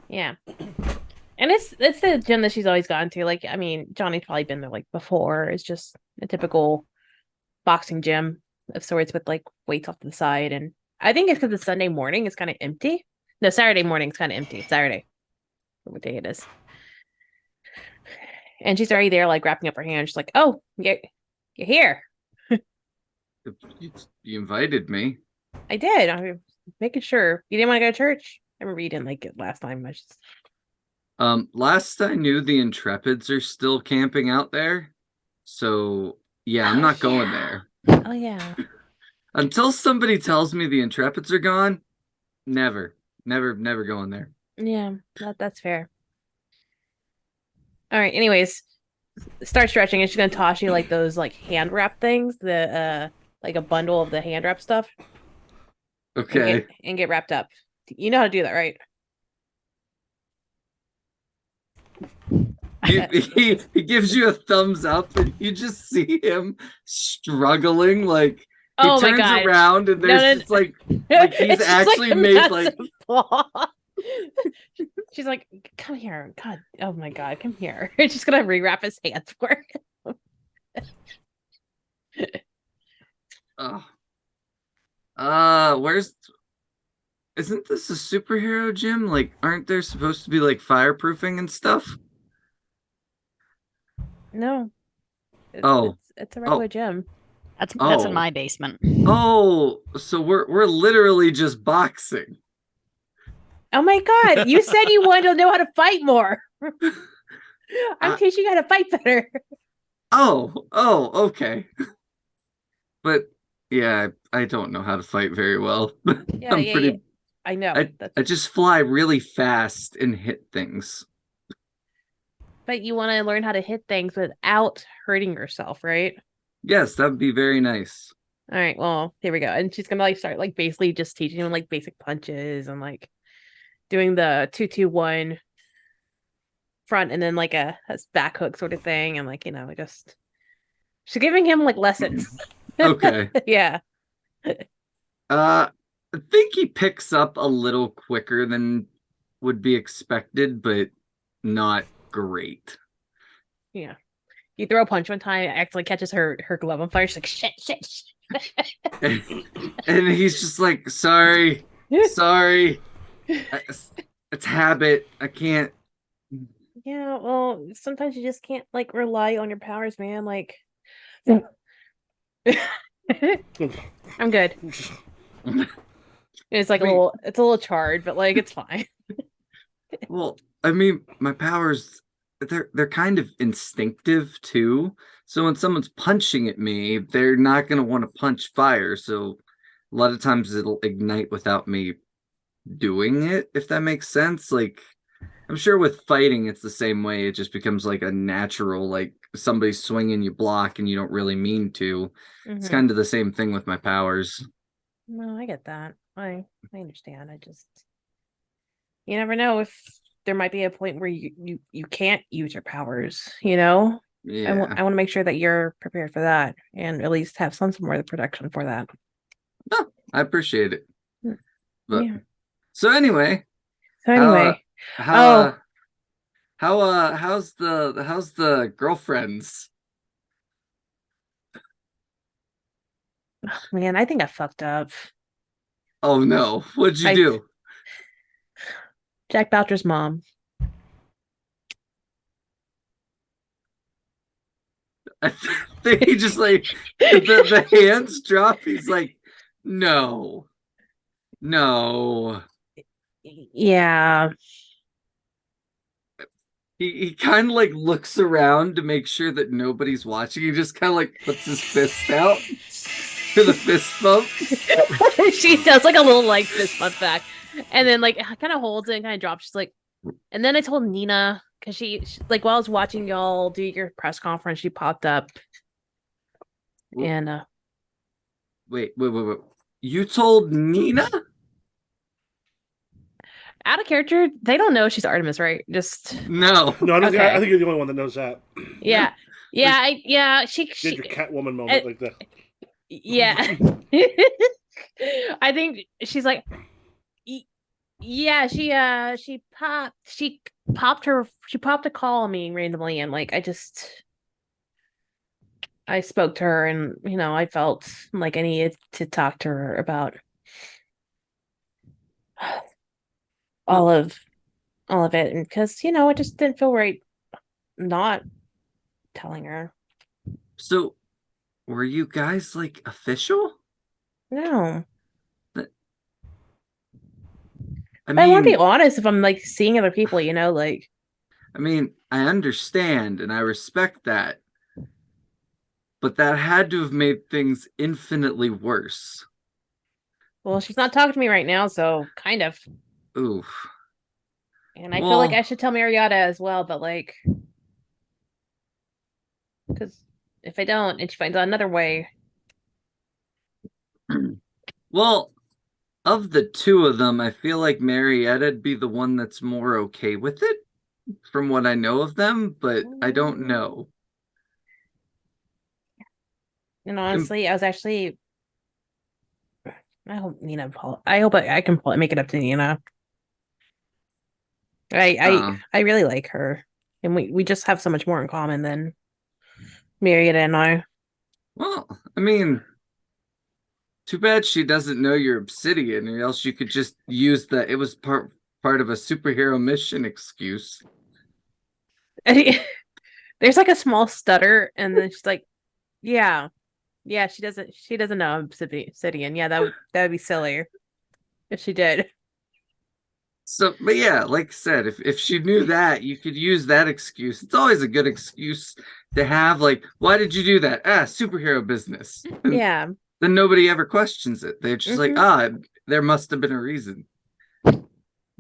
Yeah. And it's the gym that she's always gone to. Like, I mean, Johnny's probably been there like before. It's just a typical boxing gym of sorts with like weights off to the side. And I think it's because it's Sunday morning, it's kind of empty. No, Saturday morning, it's kind of empty. It's Saturday. What day it is. And she's already there, like wrapping up her hand. She's like, "Oh, you're here." You invited me. I did. I'm making sure you didn't want to go to church. I remember you didn't like it last time. I just Last I knew, the Intrepids are still camping out there. So yeah, I'm not going there. Oh yeah. Until somebody tells me the Intrepids are gone, never going there. Yeah, that's fair. All right. Anyways, start stretching, and she's gonna toss you like those like hand wrap things, the like a bundle of the hand wrap stuff. Okay. And get wrapped up. You know how to do that, right? He gives you a thumbs up, and you just see him struggling. Like he Oh my turns God. around, and there's just like he's It's just actually a made massive like. ball. She's like, "Come here, God! Oh my God, come here!" She's gonna rewrap his hands for him. Where's? Isn't this a superhero gym? Like, aren't there supposed to be like fireproofing and stuff? No. Oh. It's a regular gym. That's Oh. in my basement. Oh, so we're literally just boxing. Oh my God! You said you wanted to know how to fight more. I'm teaching you how to fight better. Oh, okay. But yeah, I don't know how to fight very well. Yeah, yeah. I know. I just fly really fast and hit things. But you want to learn how to hit things without hurting yourself, right? Yes, that would be very nice. All right, well, here we go. And she's gonna like start like basically just teaching him like basic punches and like doing the 2-2-1 front and then like a back hook sort of thing, and like just she's giving him like lessons. Okay. Yeah. I think he picks up a little quicker than would be expected, but not great. Yeah. You throw a punch one time, it actually catches her glove on fire. She's like, shit. And he's just like, sorry. It's habit. I can't. Yeah, well, sometimes you just can't like rely on your powers, man. Like, I'm good. It's like it's a little charred, but like it's fine. Well, I mean, my powers, they're kind of instinctive too. So when someone's punching at me, they're not gonna want to punch fire. So a lot of times it'll ignite without me doing it, if that makes sense. Like I'm sure with fighting it's the same way. It just becomes like a natural, like somebody's swinging, you block and you don't really mean to. It's kind of the same thing with my powers. No, I get that. I understand. I just you never know if there might be a point where you can't use your powers, Yeah. I want to make sure that you're prepared for that and at least have some sort of protection for that. Oh, I appreciate it. But Yeah. so anyway, how's the girlfriends? Man, I think I fucked up. Oh no, what'd you do? Jack Boucher's mom. I think he just like the hands drop. He's like, no. Yeah. He kind of like looks around to make sure that nobody's watching. He just kind of like puts his fist out for the fist bump. She does like a little like fist bump back, and then like kind of holds it and kind of drops. She's like, and then I told Nina because she like while I was watching y'all do your press conference, she popped up, and wait. You told Nina? Out of character, they don't know she's Artemis, right? Just no. I think you're the only one that knows that. Yeah. She did your Catwoman moment like that. Yeah. I think she's like, Yeah, she popped a call on me randomly, and like I spoke to her, and I felt like I needed to talk to her about all of it, and because it just didn't feel right not telling her. So, were you guys like official? No. That- I But I want to be mean, honest. If I'm like seeing other people, like I understand and I respect that, but that had to have made things infinitely worse. well, she's not talking to me right now, so kind of. Oof. And I feel like I Well, should tell Marietta as well, but like, because if I don't, and she finds out another way, well, of the two of them, I feel like Marietta'd be the one that's more okay with it, from what I know of them, but I don't know. and And, honestly, I was actually. I hope Nina. I hope I can make it up to Nina. uh, I really like her, and we just have so much more in common than Marietta and I. well, I mean, too bad she doesn't know you're Obsidian, or else you could just use the it was part of a superhero mission excuse. There's like a small stutter, and then she's like, "Yeah, yeah." She doesn't know I'm Obsidian. Yeah, that would be silly if she did. So, but yeah, like I said, if she knew that, you could use that excuse. It's always a good excuse to have, like, why did you do that? Ah, superhero business. And Yeah. then nobody ever questions it. They're just like, there must have been a reason.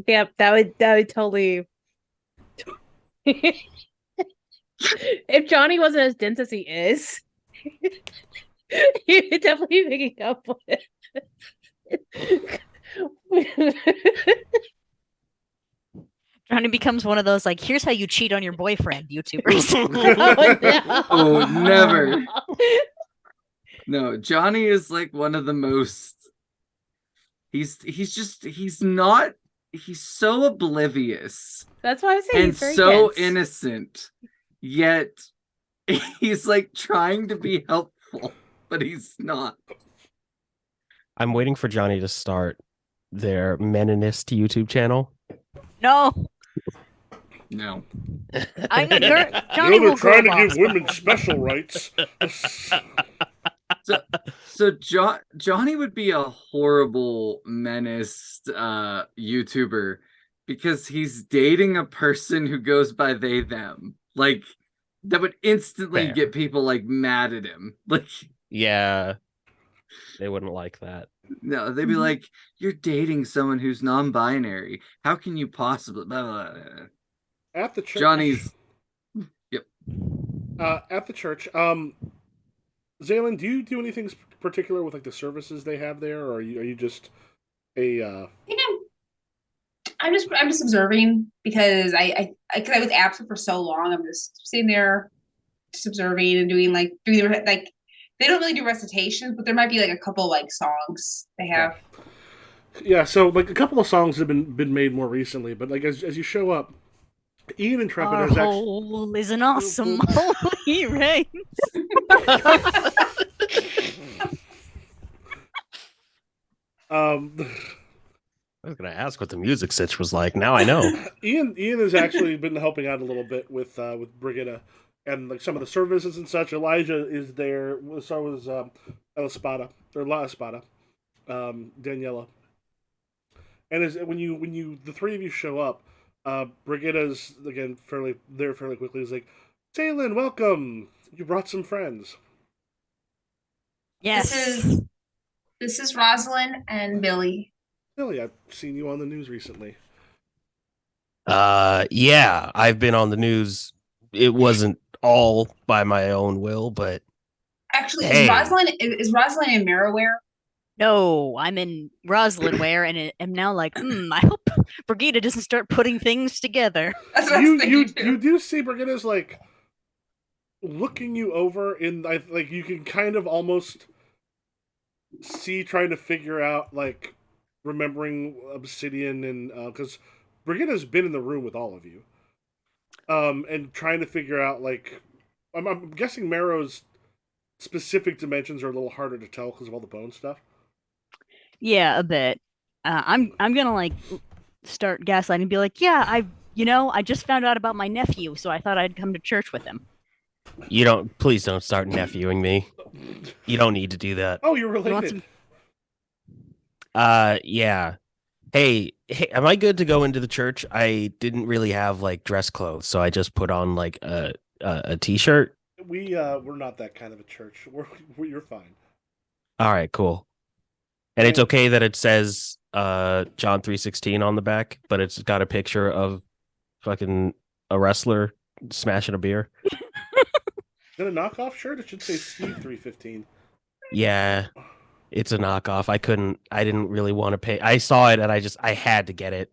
Yeah, that would totally. If Johnny wasn't as dense as he is, he would definitely be picking up on it. Johnny becomes one of those like, here's how you cheat on your boyfriend, YouTubers. Oh, no. Oh, never. No, Johnny is like one of the most. He's so oblivious That's why I say and he's very so dense. innocent, yet he's like trying to be helpful, but he's not. I'm waiting for Johnny to start their Meninist YouTube channel. No, No. I know they're Johnny will trying to go give off. women special rights. So Johnny would be a horrible menaced YouTuber because he's dating a person who goes by they them. Like that would instantly Fair. get people like mad at him. Like Yeah, they wouldn't like that. no, they'd be like, "You're dating someone who's non-binary. How can you possibly?" Blah, blah, blah. At the church, Johnny's. Yep. At the church, Zaylin, do you do anything particular with like the services they have there, or are you just a? I think I'm just observing because because I was absent for so long. I'm just sitting there, just observing and doing like they don't really do recitations, but there might be like a couple like songs they have. Yeah, so like a couple of songs have been made more recently, but like as you show up, Ian Intrepid Our has actually. whole is an awesome holy reigns. I was gonna ask what the music sitch was like. Now I know. Ian has actually been helping out a little bit with Brigitta and like some of the services and such. Elijah is there. So is La Espada, Daniela. And as when you the three of you show up, Brigitta's again fairly quickly. Is like, Taylin, welcome. You brought some friends. Yes. This is Rosalind and Billy. Billy, I've seen you on the news recently. Yeah, I've been on the news. It wasn't all by my own will, but Actually, Hey. is Rosalind in Marrowware? No, I'm in Rosalindware and am now like, I hope Brigida doesn't start putting things together. That's what I was thinking too. You do see Brigitta's like looking you over in like you can kind of almost see trying to figure out like remembering Obsidian and because Brigitta's been in the room with all of you, and trying to figure out like I'm guessing Marrow's specific dimensions are a little harder to tell because of all the bone stuff. Yeah, a bit. I'm gonna like start gaslighting and be like, yeah, I just found out about my nephew, so I thought I'd come to church with him. Please don't start nephewing me. You don't need to do that. Oh, you're related. Yeah. Hey, am I good to go into the church? I didn't really have like dress clothes, so I just put on like a t-shirt. We're not that kind of a church. You're fine. All right, cool. And it's okay that it says John 3:16 on the back, but it's got a picture of fucking a wrestler smashing a beer. Is it a knockoff shirt? It should say Steve 315. Yeah, it's a knockoff. I didn't really want to pay. I saw it and I had to get it.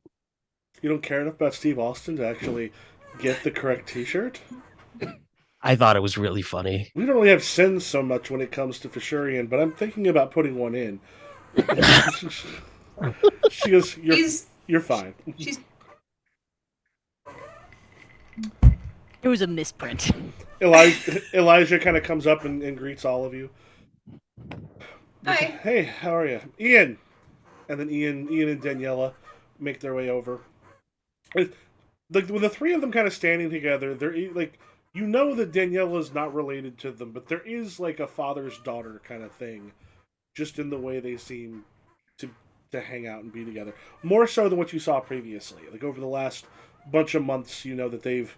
You don't care enough about Steve Austin to actually get the correct t-shirt? I thought it was really funny. We don't really have sins so much when it comes to Fishurian, but I'm thinking about putting one in. She goes, you're fine. It was a misprint. Elijah kind of comes up and greets all of you. Hi. Hey, how are you? Ian. And then Ian and Daniela make their way over. Like with the three of them kind of standing together, they're like, you know that Daniela's not related to them, but there is like a father's daughter kind of thing, just in the way they seem to hang out and be together. More so than what you saw previously. Like over the last bunch of months, you know that they've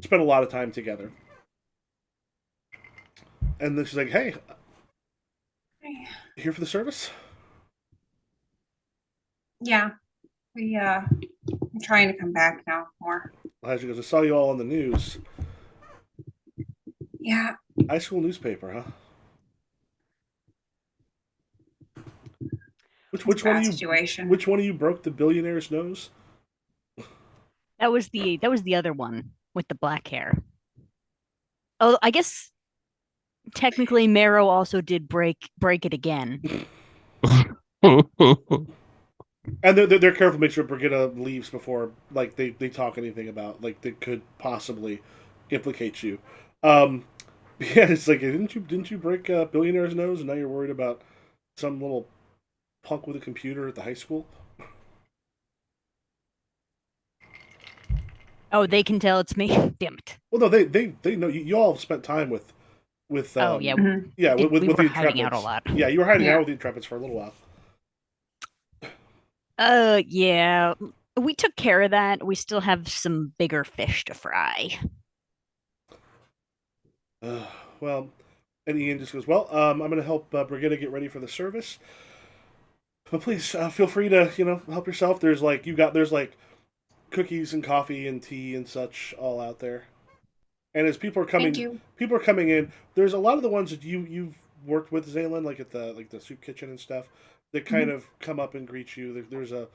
spent a lot of time together. And then she's like, "Hey, here for the service?" Yeah, I'm trying to come back now more. Elijah goes, "I saw you all on the news." Yeah. High school newspaper, huh? Which one of you? Situation. Which one of you broke the billionaire's nose? That was the other one with the black hair. Oh, I guess technically Marrow also did break it again. And they're careful to make sure Brigitta leaves before like they talk anything about like that could possibly implicate you. Yeah, it's like didn't you break a billionaire's nose and now you're worried about some little punk with a computer at the high school? Oh, they can tell it's me. Damn it. Well, no, they know you all have spent time with. Oh yeah, yeah, with we the were Intrepids. hiding out a lot. Yeah, you were hiding out with the Intrepids for a little while. Yeah, we took care of that. We still have some bigger fish to fry. Well, and Ian just goes, "Well, I'm going to help Brigitta get ready for the service, but please feel free to help yourself. There's like there's like cookies and coffee and tea and such all out there." And as people are coming in, there's a lot of the ones that you've worked with, Zaylin, like at the soup kitchen and stuff, that kind of come up and greet you. There's a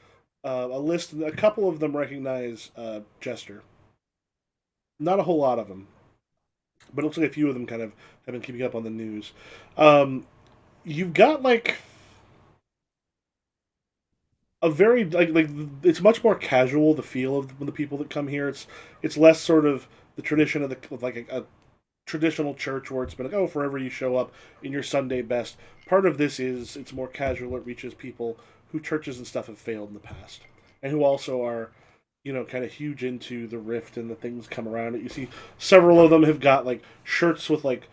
list, and a couple of them recognize Jester. Not a whole lot of them, but it looks like a few of them kind of have been keeping up on the news. You've got like a very like it's much more casual, the feel of the people that come here. It's less sort of the tradition of a traditional church where it's been like, oh, forever you show up in your Sunday best. Part of this is it's more casual. It reaches people who churches and stuff have failed in the past, and who also are, kind of huge into the rift and the things come around it. You see, several of them have got like shirts with like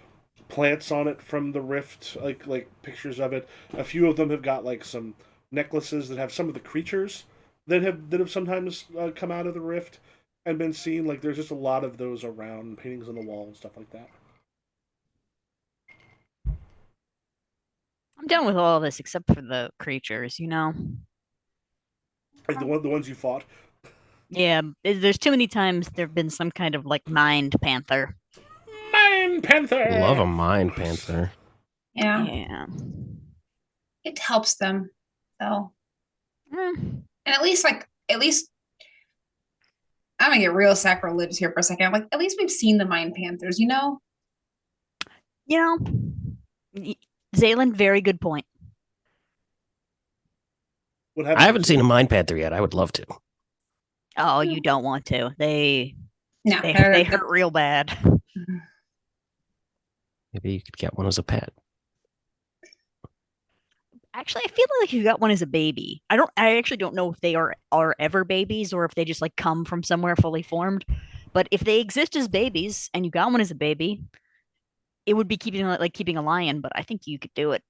plants on it from the rift, like pictures of it. A few of them have got like some necklaces that have some of the creatures that have sometimes come out of the rift and been seen. Like there's just a lot of those around, paintings on the wall and stuff like that. I'm done with all of this except for the creatures, Like the ones you fought. Yeah, there's too many times there've been some kind of like mind panther. Mind panther. Love a mind panther. Yeah. It helps them, though. And at least I'm gonna get real sacrilegious here for a second. Like, at least we've seen the Mind Panthers, Zaylin, very good point. What I haven't seen a Mind Panther yet. I would love to. Oh, you don't want to. They No, they hurt real bad. Maybe you could get one as a pet. Actually, I feel like you got one as a baby. I actually don't know if they are ever babies or if they just like come from somewhere fully formed. But if they exist as babies and you got one as a baby, it would be keeping like keeping a lion, but I think you could do it.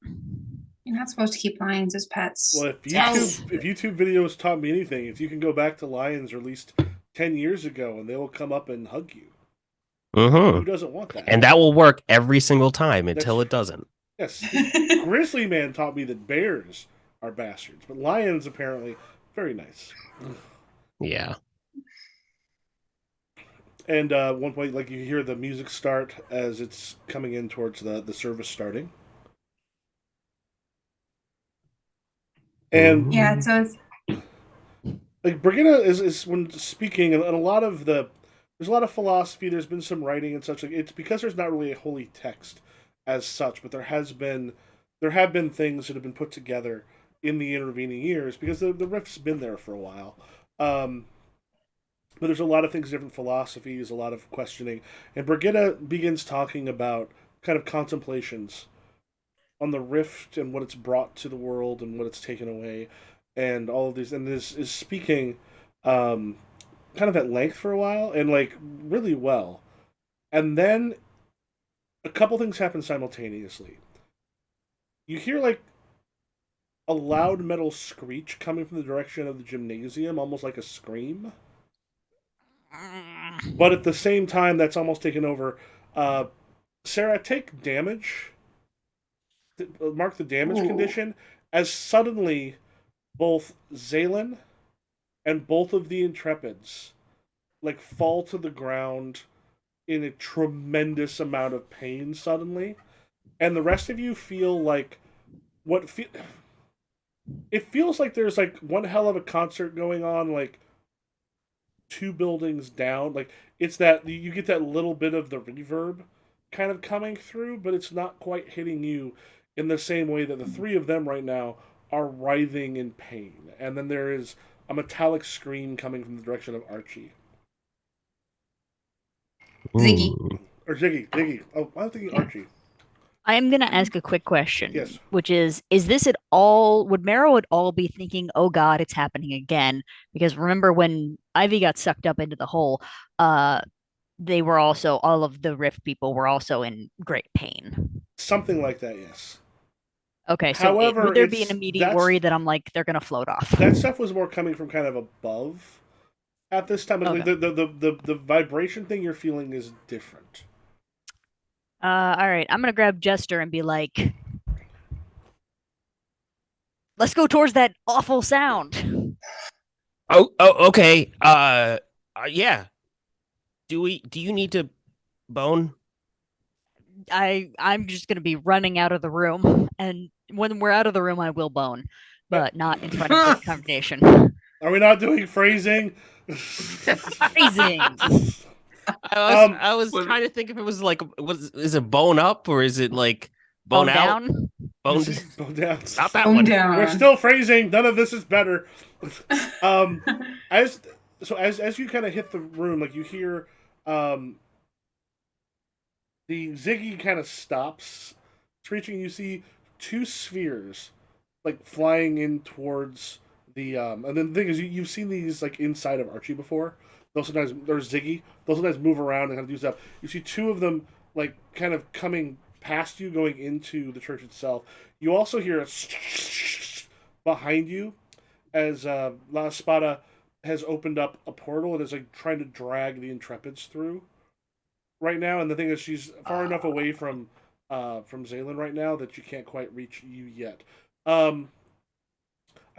you're not supposed to keep lions as pets. Well, if Yes. YouTube videos taught me anything, it's you can go back to lions released 10 years ago and they will come up and hug you. Who doesn't want that? And that will work every single time until it doesn't. Yes. Grizzly Man taught me that bears are bastards, but lions apparently very nice. Yeah. And one point, like you hear the music start as it's coming in towards the service starting. And Yeah, so it's like Brigitte is when speaking, and a lot of there's a lot of philosophy. There's been some writing and such. Like it's because there's not really a holy text as such, but there have been things that have been put together in the intervening years because the rift's been there for a while. But there's a lot of things, different philosophies, a lot of questioning, and Brigitte begins talking about kind of contemplations on the rift and what it's brought to the world and what it's taken away, and all of these, and this is speaking kind of at length for a while and like really well, and then a couple things happen simultaneously. You hear like a loud metal screech coming from the direction of the gymnasium, almost like a scream. But at the same time, that's almost taken over. Sarah, take damage. Mark the damage condition as suddenly both Zaylin and both of the Intrepids like fall to the ground in a tremendous amount of pain suddenly, and the rest of you feel like it feels like there's like one hell of a concert going on like two buildings down. Like it's that you get that little bit of the reverb kind of coming through, but it's not quite hitting you in the same way that the three of them right now are writhing in pain. And then there is a metallic scream coming from the direction of Archie. Ziggy. Or Ziggy. Oh, I'm thinking Archie. I am going to ask a quick question. Yes. Which is this at all, would Marrow at all be thinking, oh God, it's happening again? Because remember when Ivy got sucked up into the hole, they were also, all of the Rift people were also in great pain. Something like that, yes. Okay, so however, would there be an immediate worry that I'm like, they're going to float off? That stuff was more coming from kind of above at this time. Okay. Like the vibration thing you're feeling is different. All right, I'm going to grab Jester and be like, let's go towards that awful sound. Oh, okay. Yeah. Do you need to bone? I'm just going to be running out of the room, and when we're out of the room, I will bone, but not in front of the congregation. Are we not doing phrasing? Phrasing. I was trying to think if it was like, is it bone up or is it like bone out? Down? Bone down. Stop that Bone one. down. We're still phrasing. None of this is better. As you kind of hit the room, like you hear, the Ziggy kind of stops screeching. You see two spheres like flying in towards the and then the thing is you've seen these like inside of Archie before. They'll sometimes there's Ziggy. They'll sometimes move around and kind of do stuff. You see two of them like kind of coming past you, going into the church itself. You also hear a behind you as La Espada has opened up a portal and is like trying to drag the Intrepids through right now. And the thing is, she's far enough away from Zaylin right now that she can't quite reach you yet. I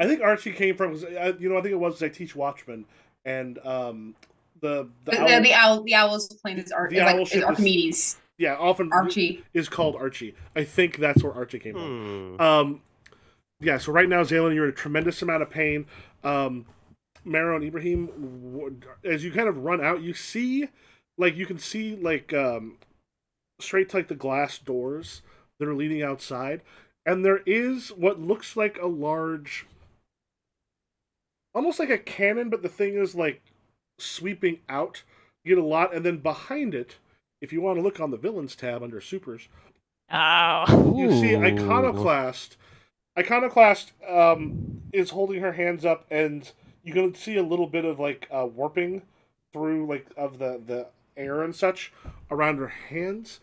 think Archie came from, I think it was I teach Watchmen, and the owl's plane is Archimedes. Yeah, often Archie is called Archie. I think that's where Archie came from. Yeah, so right now, Zaylin, you're in a tremendous amount of pain. Marrow and Ibrahim, as you kind of run out, you can see straight to like the glass doors that are leading outside, and there is what looks like a large almost like a cannon, but the thing is like sweeping out. You get a lot, and then behind it, if you want to look on the villains tab under supers, Oh. you see Ooh. Iconoclast. Iconoclast is holding her hands up, and you can see a little bit of like warping through like of the air and such around her hands,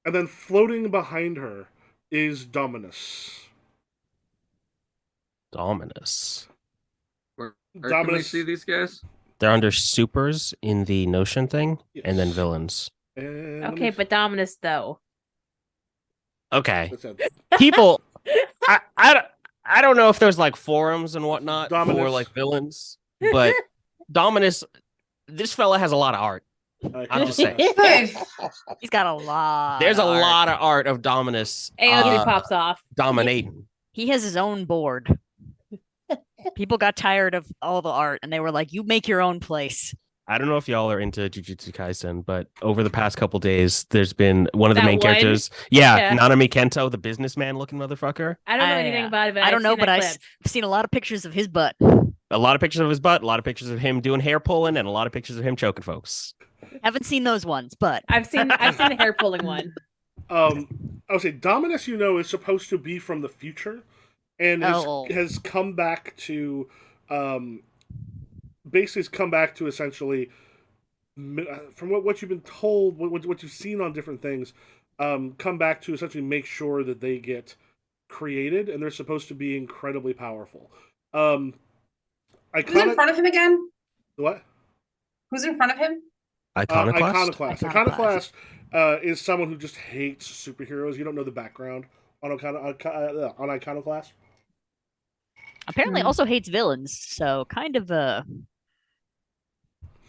and then floating behind her is Dominus. Dominus. Where can we Dominus. see these guys? They're under supers in the Notion thing, and then Yes. villains. And Okay, but Dominus though. Okay. that's it. People, I don't know if there's like forums and whatnot for Dominus. like villains, but Dominus, this fella has a lot of art. I'm just saying. Good. He's got a lot. There's a of art. lot of art of Dominus AO3 pops off. dominating. He has his own board. People got tired of all the art, and they were like, "You make your own place." I don't know if y'all are into Jujutsu Kaisen, but over the past couple days, there's been one of the That main one? characters. Yeah, Yeah. Nanami Kento, the businessman looking motherfucker. I don't know anything about it, but I don't I've know, seen but that I've clip. seen a lot of pictures of his butt. A lot of pictures of his butt, a lot of pictures of him doing hair pulling, and a lot of pictures of him choking folks. Haven't seen those ones, but I've seen the hair pulling one. I would say Dominus, is supposed to be from the future, and has come back to, basically has come back to essentially, from what you've been told, what you've seen on different things, come back to essentially make sure that they get created, and they're supposed to be incredibly powerful. Who's in front of him again? What? Who's in front of him? Iconoclast? Iconoclast is someone who just hates superheroes. You don't know the background on Iconoclast. apparently also hates villains. So kind of a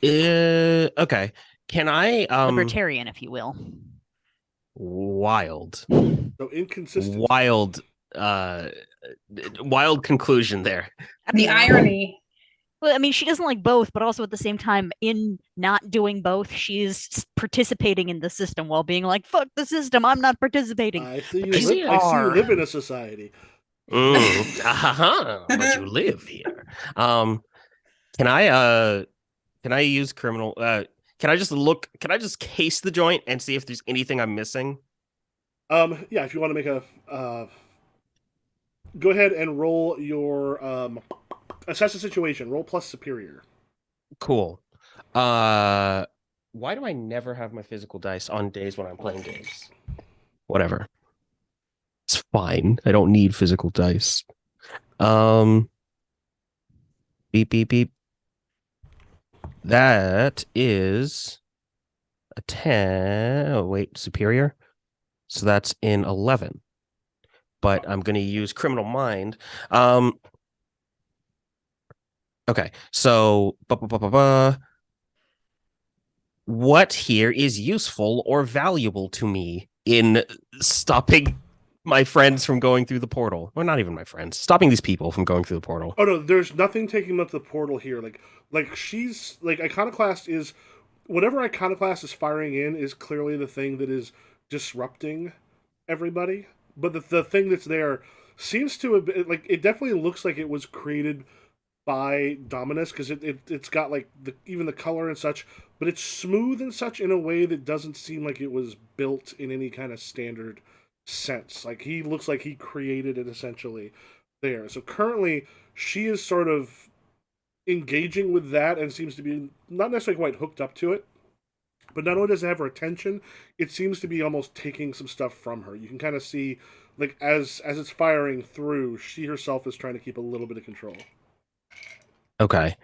Okay. Can I libertarian, if you will. Wild. So inconsistent. Wild conclusion there. The irony. Well, I mean, she doesn't like both, but also at the same time, in not doing both, she's participating in the system while being like, "Fuck the system! I'm not participating." I see But you I see you are. live in a society. But you live here. Can I use criminal can I just case the joint and see if there's anything I'm missing? Yeah, if you want to make a go ahead and roll your assess the situation. Roll plus superior. Cool. Why do I never have my physical dice on days when I'm playing games? Whatever. It's fine. I don't need physical dice. Beep beep beep. That is a 10. Oh, wait, superior. So that's in 11. But I'm going to use criminal mind. Okay, so what here is useful or valuable to me in stopping my friends from going through the portal? Or not even my friends, stopping these people from going through the portal. Oh no, there's nothing taking them to the portal here. Like she's like Iconoclast is whatever Iconoclast is firing in is clearly the thing that is disrupting everybody. But the thing that's there seems to have been, like, it definitely looks like it was created by Dominus because it's got like even the color and such, but it's smooth and such in a way that doesn't seem like it was built in any kind of standard sense. Like he looks like he created it essentially there. So currently she is sort of engaging with that and seems to be not necessarily quite hooked up to it. But not only does it have her attention, it seems to be almost taking some stuff from her. You can kind of see, like, as it's firing through, she herself is trying to keep a little bit of control. Okay.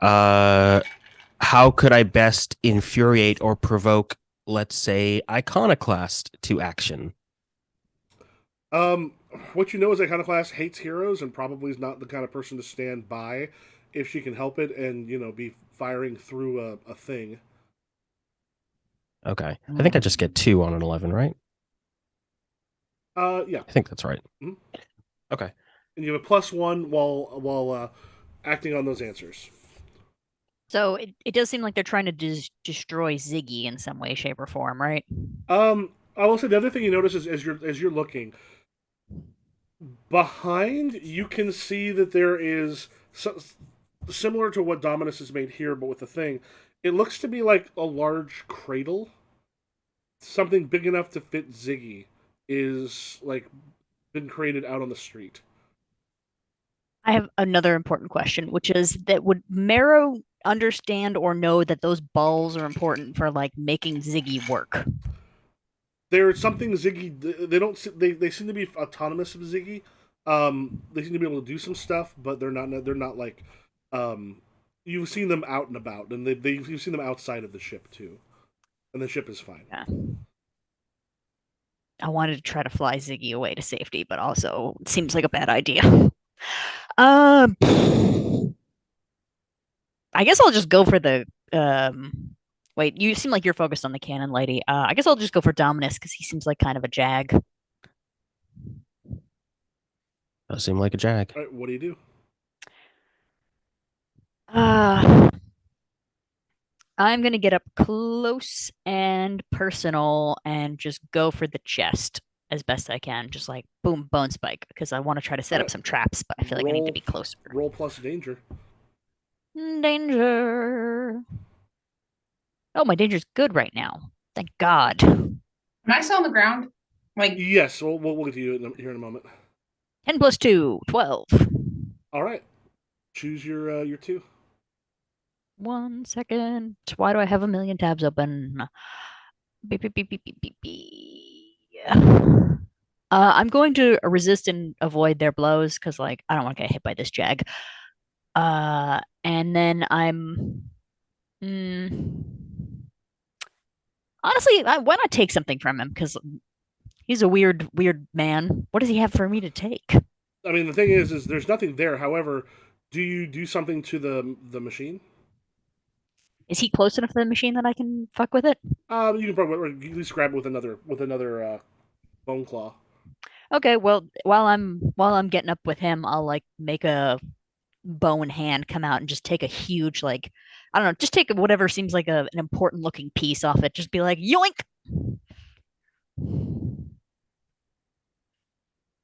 How could I best infuriate or provoke, let's say, Iconoclast to action? What you know is Iconoclast hates heroes and probably is not the kind of person to stand by if she can help it and, be firing through a thing. Okay. I think I just get 2 on an 11, right? Yeah. I think that's right. Mm-hmm. Okay. And you have a +1 while acting on those answers. So it does seem like they're trying to destroy Ziggy in some way, shape, or form, right? I will say the other thing you notice is as you're looking behind, you can see that there is similar to what Dominus has made here, but with the thing. It looks to be like a large cradle. Something big enough to fit Ziggy is like been created out on the street. I have another important question, which is that would Marrow understand or know that those balls are important for like making Ziggy work? There's something Ziggy. They don't. They seem to be autonomous of Ziggy. They seem to be able to do some stuff, but they're not. They're not like. You've seen them out and about, and you've seen them outside of the ship too, and the ship is fine. Yeah. I wanted to try to fly Ziggy away to safety, but also it seems like a bad idea. I guess I'll just go for the wait, you seem like you're focused on the cannon lady. I guess I'll just go for Dominus because he seems like kind of a jag. Does seem like a jag. All right, what do you do? I'm gonna get up close and personal and just go for the chest as best I can. Just like boom, bone spike, because I want to try to set up some traps, but I feel like I need to be closer. Roll plus danger. Danger. Oh, my danger's good right now. Thank God. Am I still on the ground? Like, Yes, we'll get to you here in a moment. 10 plus 2, 12. All right, choose your 2. 1 second. Why do I have a million tabs open? Beep, beep, beep, beep, beep, beep, beep. I'm going to resist and avoid their blows because, like, I don't want to get hit by this jag. And then I'm. Honestly, why not take something from him? Because he's a weird man. What does he have for me to take? I mean, the thing is there's nothing there. However, do you do something to the machine? Is he close enough to the machine that I can fuck with it? You can probably at least grab it with another bone claw. Okay, well, while I'm getting up with him, I'll like make a bone hand come out and just take a huge like I don't know, just take whatever seems like an important looking piece off it. Just be like yoink.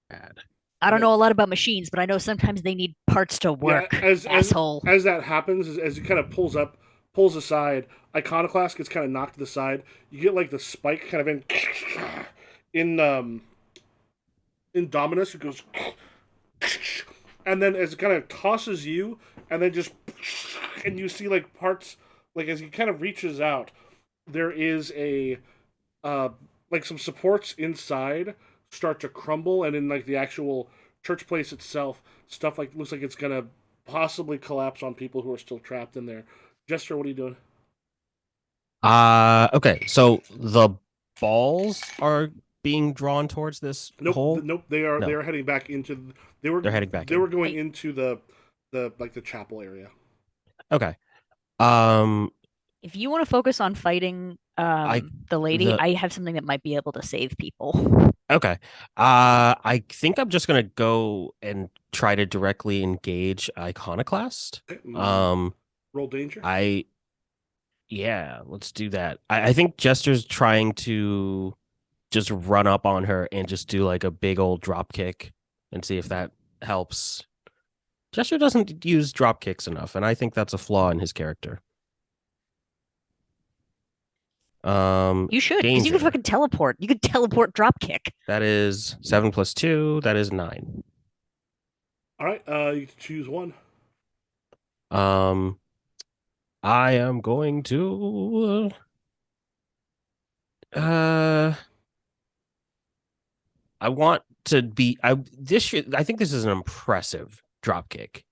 Bad. I don't know a lot about machines, but I know sometimes they need parts to work. Yeah, asshole. As that happens, as it kind of pulls aside, Iconoclast gets kind of knocked to the side. You get like the spike kind of in Dominus. It goes, and then as it kind of tosses you, and then just and you see like parts like as he kind of reaches out, there is a like some supports inside start to crumble, and in like the actual church place itself, stuff like looks like it's gonna possibly collapse on people who are still trapped in there. Jester, what are you doing? Okay, so the balls are being drawn towards this hole. Nope. They are heading back into. They're heading back. They were going into the like the chapel area. Okay. If you want to focus on fighting the lady, I have something that might be able to save people. Okay. I think I'm just gonna go and try to directly engage Iconoclast. Okay. Roll danger. Yeah, let's do that. I think Jester's trying to just run up on her and just do like a big old drop kick and see if that helps. Jester doesn't use drop kicks enough, and I think that's a flaw in his character. You should, because you can fucking teleport. You could teleport drop kick. That is 7 plus 2. That is 9. All right, you can choose one. I am going to I want to be I think this is an impressive drop kick.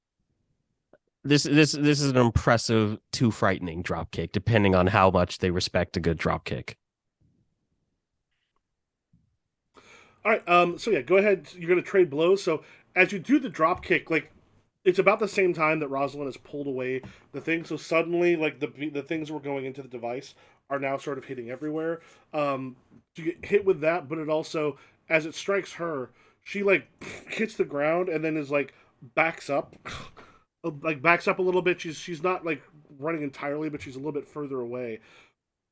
This is an impressive to frightening drop kick, depending on how much they respect a good drop kick. All right, so yeah, go ahead. You're gonna trade blows. So as you do the drop kick, like it's about the same time that Rosalind has pulled away the thing. So suddenly, like the things that were going into the device are now sort of hitting everywhere. You get hit with that, but it also, as it strikes her, she like hits the ground and then is like backs up. Like backs up a little bit. She's not like running entirely, but she's a little bit further away.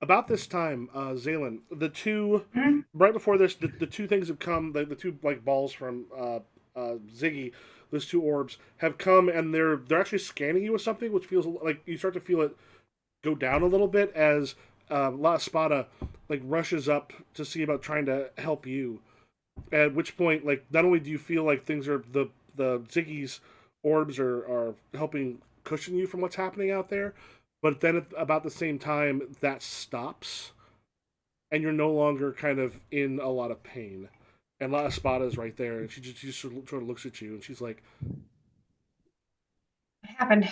About this time, Zaylin, the two right before this, the two things have come. The two like balls from Ziggy, those two orbs have come, and they're actually scanning you with something, which feels like you start to feel it go down a little bit as La Espada like rushes up to see about trying to help you. At which point, like, not only do you feel like things are the Ziggy's orbs are helping cushion you from what's happening out there, but then at about the same time that stops, and you're no longer kind of in a lot of pain. And La Espada is right there, and she just sort of looks at you, and she's like, What happened?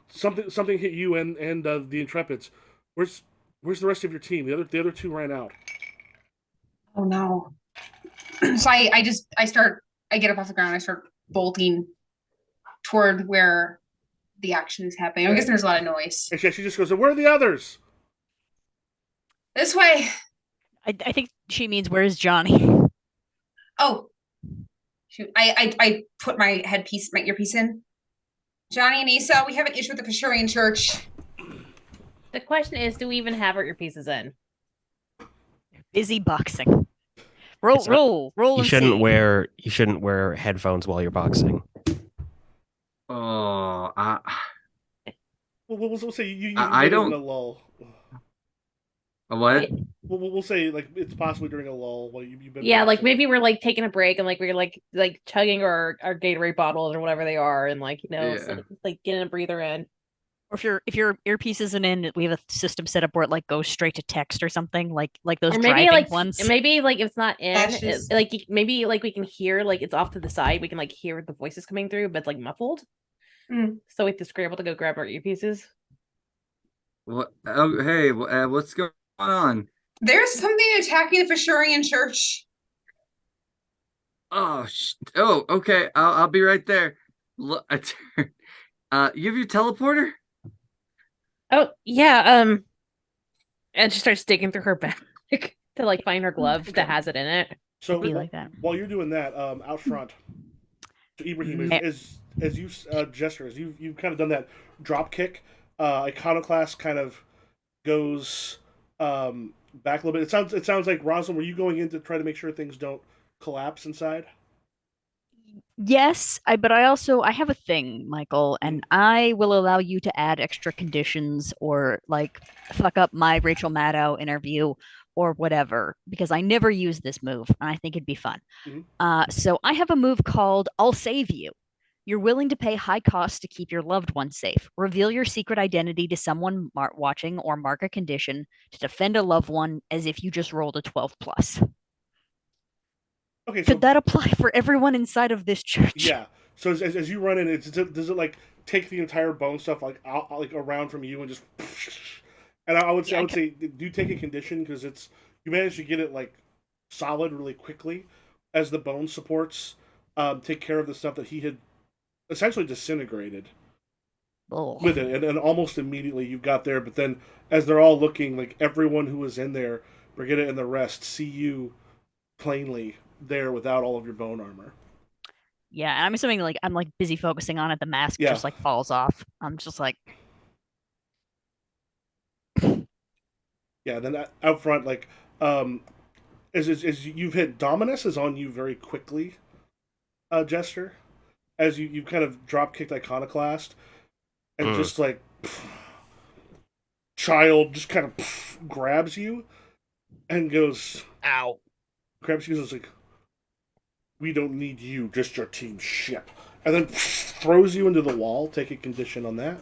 Something hit you and the Intrepids. Where's the rest of your team? The other two ran out. Oh no. So I get up off the ground, I start bolting toward where the action is happening. I guess there's a lot of noise. And she just goes, "Where are the others?" This way. I think she means, where's Johnny? Oh, shoot! I put my earpiece in. Johnny and Issa, we have an issue with the Pashurian Church. The question is, do we even have our earpieces in? Busy boxing. Roll. You shouldn't wear headphones while you're boxing. Oh, We'll say you I don't. in a lull. What? We'll say like it's possibly during a lull while you've been. Yeah, boxing. like maybe we're like taking a break and like we're like chugging our Gatorade bottles or whatever they are, and like like getting a breather in. Or if your earpiece isn't in, we have a system set up where it like goes straight to text or something, like those or maybe driving ones. Maybe like if it's not in, Just... maybe like we can hear like it's off to the side. We can like hear the voices coming through, but it's like muffled. So we have to scramble to go grab our earpieces. What? Oh, hey, what's going on? There's something attacking the Fashurian Church. Oh, okay. I'll be right there. Look, you have your teleporter? Oh yeah. And she starts digging through her bag to like find her glove that has it in it. So like that. While you're doing that, out front, so Ibrahim, as you gesture, as you've kind of done that drop kick, Iconoclast kind of goes back a little bit. It sounds like, Rosalind, were you going in to try to make sure things don't collapse inside? Yes, but I have a thing, Michael, and I will allow you to add extra conditions or like fuck up my Rachel Maddow interview or whatever, because I never use this move and I think it'd be fun. So I have a move called I'll Save You. You're willing to pay high costs to keep your loved one safe. Reveal your secret identity to someone watching or mark a condition to defend a loved one as if you just rolled a 12 plus. Okay, could that apply for everyone inside of this church? Yeah. So as you run in, does it like take the entire bone stuff like out, like around from you and just? And I would say do take a condition, because you managed to get it like solid really quickly, as the bone supports take care of the stuff that he had essentially disintegrated with it, and almost immediately you got there. But then as they're all looking, like everyone who was in there, Brigitte and the rest, see you plainly there without all of your bone armor. Yeah, and I'm assuming like I'm like busy focusing on it, the mask just like falls off. I'm just like, yeah. Then out front, like as you've hit, Dominus is on you very quickly, Jester, as you've kind of drop kicked Iconoclast, and just like child just kind of grabs you and goes, "Ow!" Grabs you and is like, "We don't need you, just your team ship," and then throws you into the wall. Take a condition on that.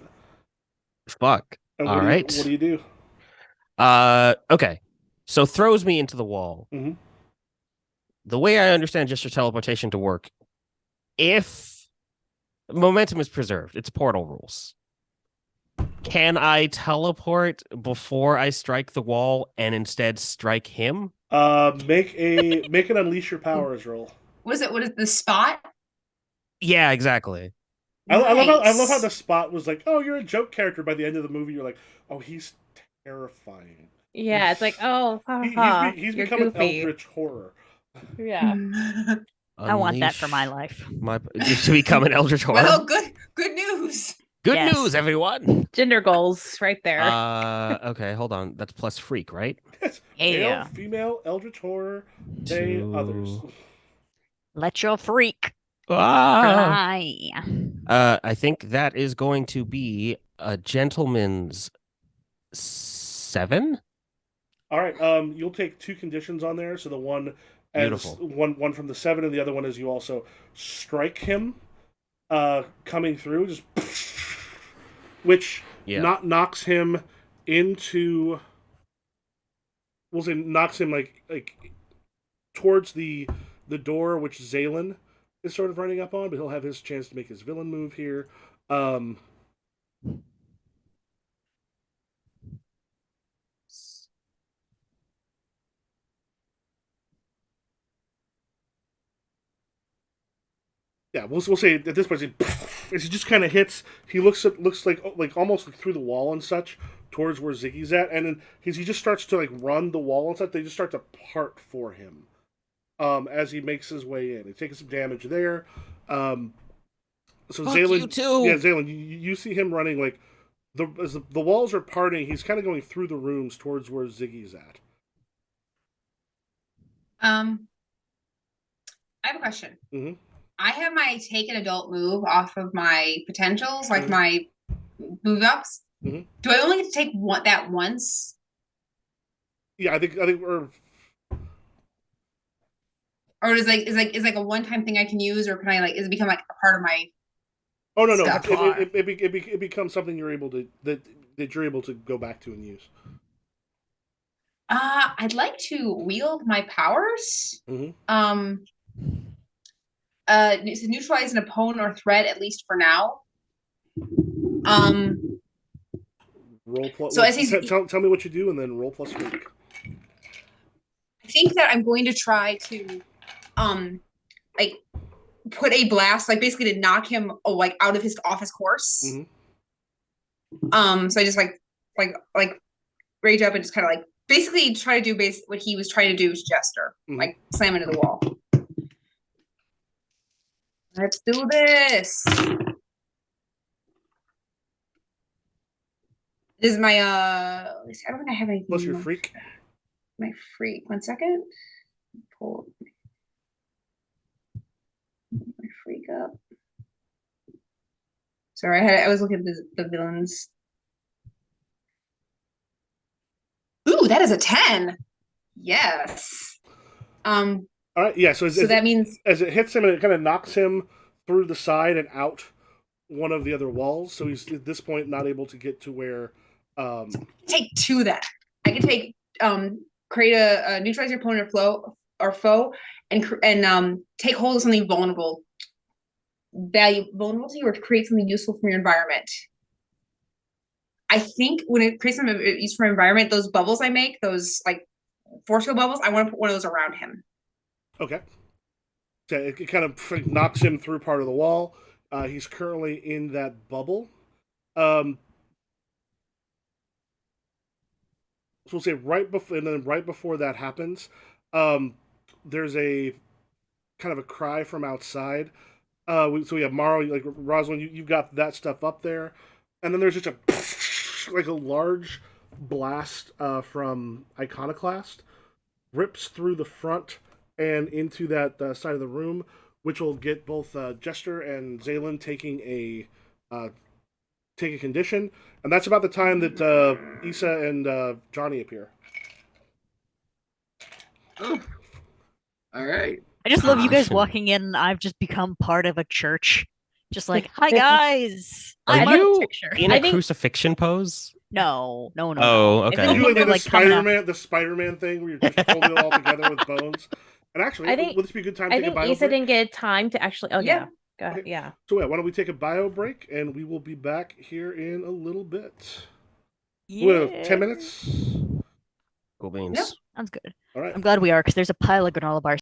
Fuck. And all right. What do you do? Okay. So throws me into the wall. Mm-hmm. The way I understand gesture teleportation to work, if momentum is preserved, it's portal rules. Can I teleport before I strike the wall and instead strike him? Make an unleash your powers roll. What is the spot? Yeah, exactly. Nice. I love how the spot was like, oh, you're a joke character. By the end of the movie, you're like, oh, he's terrifying. Yeah, it's like, oh, he's become an eldritch horror. Yeah. I want that for my life. To become an eldritch horror. Well, good news. Good news, everyone. Gender goals right there. Okay, hold on. That's plus freak, right? Yes. Yeah. Male, female, eldritch horror, they, others. Let your freak. Fly. I think that is going to be a gentleman's 7. All right. You'll take 2 conditions on there. So the one as Beautiful. one from the 7, and the other one is you also strike him, coming through, just which Yeah. knocks him into. We'll say knocks him like towards the door, which Zalen is sort of running up on, but he'll have his chance to make his villain move here. Um, yeah, we'll say at this point, as he just kind of hits, he looks like almost like through the wall and such towards where Ziggy's at, and then he just starts to like run the wall and such. They just start to part for him as he makes his way in. He's taking some damage there. So Fuck Zalen, you too. yeah, Zalen, you see him running like as the walls are parting. He's kind of going through the rooms towards where Ziggy's at. I have a question. Mm-hmm. I have my take an adult move off of my potentials, like Mhm. my move ups. Mhm. Do I only get to take that once? Yeah, I think we're. Or is like a one time thing I can use, or can I like is it become like a part of my Oh no, stuff? it becomes something you're able to that you're able to go back to and use. I'd like to wield my powers. Mm-hmm. So neutralize an opponent or threat, at least for now. Roll plus. So Well, as he's, tell me what you do, and then roll plus freak. I think that I'm going to try to, like put a blast, like basically to knock him like out of his office course. Mm-hmm. So I just like rage up and just kind of like basically try to do what he was trying to do to Jester, Mm-hmm. like slam into the wall. Let's do this. This is my I don't think I have anything. Plus your freak. My freak. 1 second. Pull my freak up. Sorry, I was looking at the villains. Ooh, that is a 10. Yes. All right. Yeah. So that means as it hits him, and it kind of knocks him through the side and out one of the other walls. So he's at this point not able to get to where. Take 2 then. I can take create a neutralize your opponent or foe and take hold of something vulnerable to you, or to create something useful from your environment. I think when it creates something useful from your environment, those bubbles I make, those like force field bubbles, I want to put one of those around him. Okay. So it kind of knocks him through part of the wall. He's currently in that bubble. So we'll say right before that happens, there's a kind of a cry from outside. So we have Morrow, like Rosalind, you've got that stuff up there, and then there's just a like a large blast from Iconoclast rips through the front and into that side of the room, which will get both Jester and Zalen take a condition, and that's about the time that Issa and Johnny appear. Oh, all right. I just love you guys walking in, and I've just become part of a church. Just like, hi guys. Are I'm you picture. in a crucifixion pose? No. Oh, okay. You do like like the Spider-Man thing where you're just holding it all together with bones. And actually, I think- would this be a good time to I take a think bio Issa break? didn't get time to actually. Oh yeah. Go Okay. yeah. So yeah, why don't we take a bio break, and we will be back here in a little bit. Yeah. 10 minutes? Cool beans. Yep. Sounds good. All right. I'm glad we are, because there's a pile of granola bars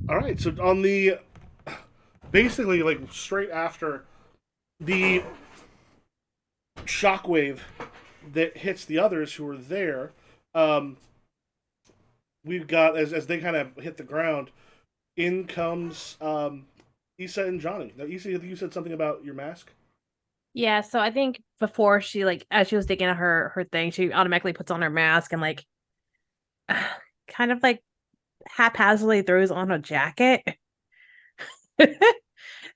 All right, so on the basically like straight after the shockwave that hits the others who are there, um, we've got as they kind of hit the ground, in comes Issa and Johnny. Now, Issa, you said something about your mask. Yeah, so I think before she like as she was digging at her thing, she automatically puts on her mask and like kind of like haphazardly throws on a jacket.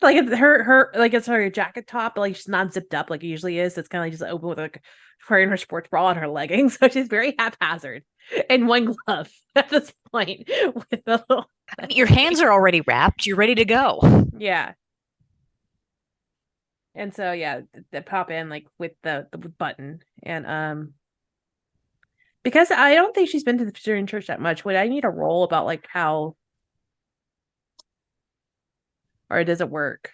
Like it's her jacket top, but like she's not zipped up like it usually is. It's kind of like just open with like wearing her sports bra and her leggings. So she's very haphazard and one glove at this point with the little Your hands are already wrapped. You're ready to go. yeah. And so yeah, they pop in like with the button and because I don't think she's been to the Presbyterian church that much. Would I need a roll about like how or does it work?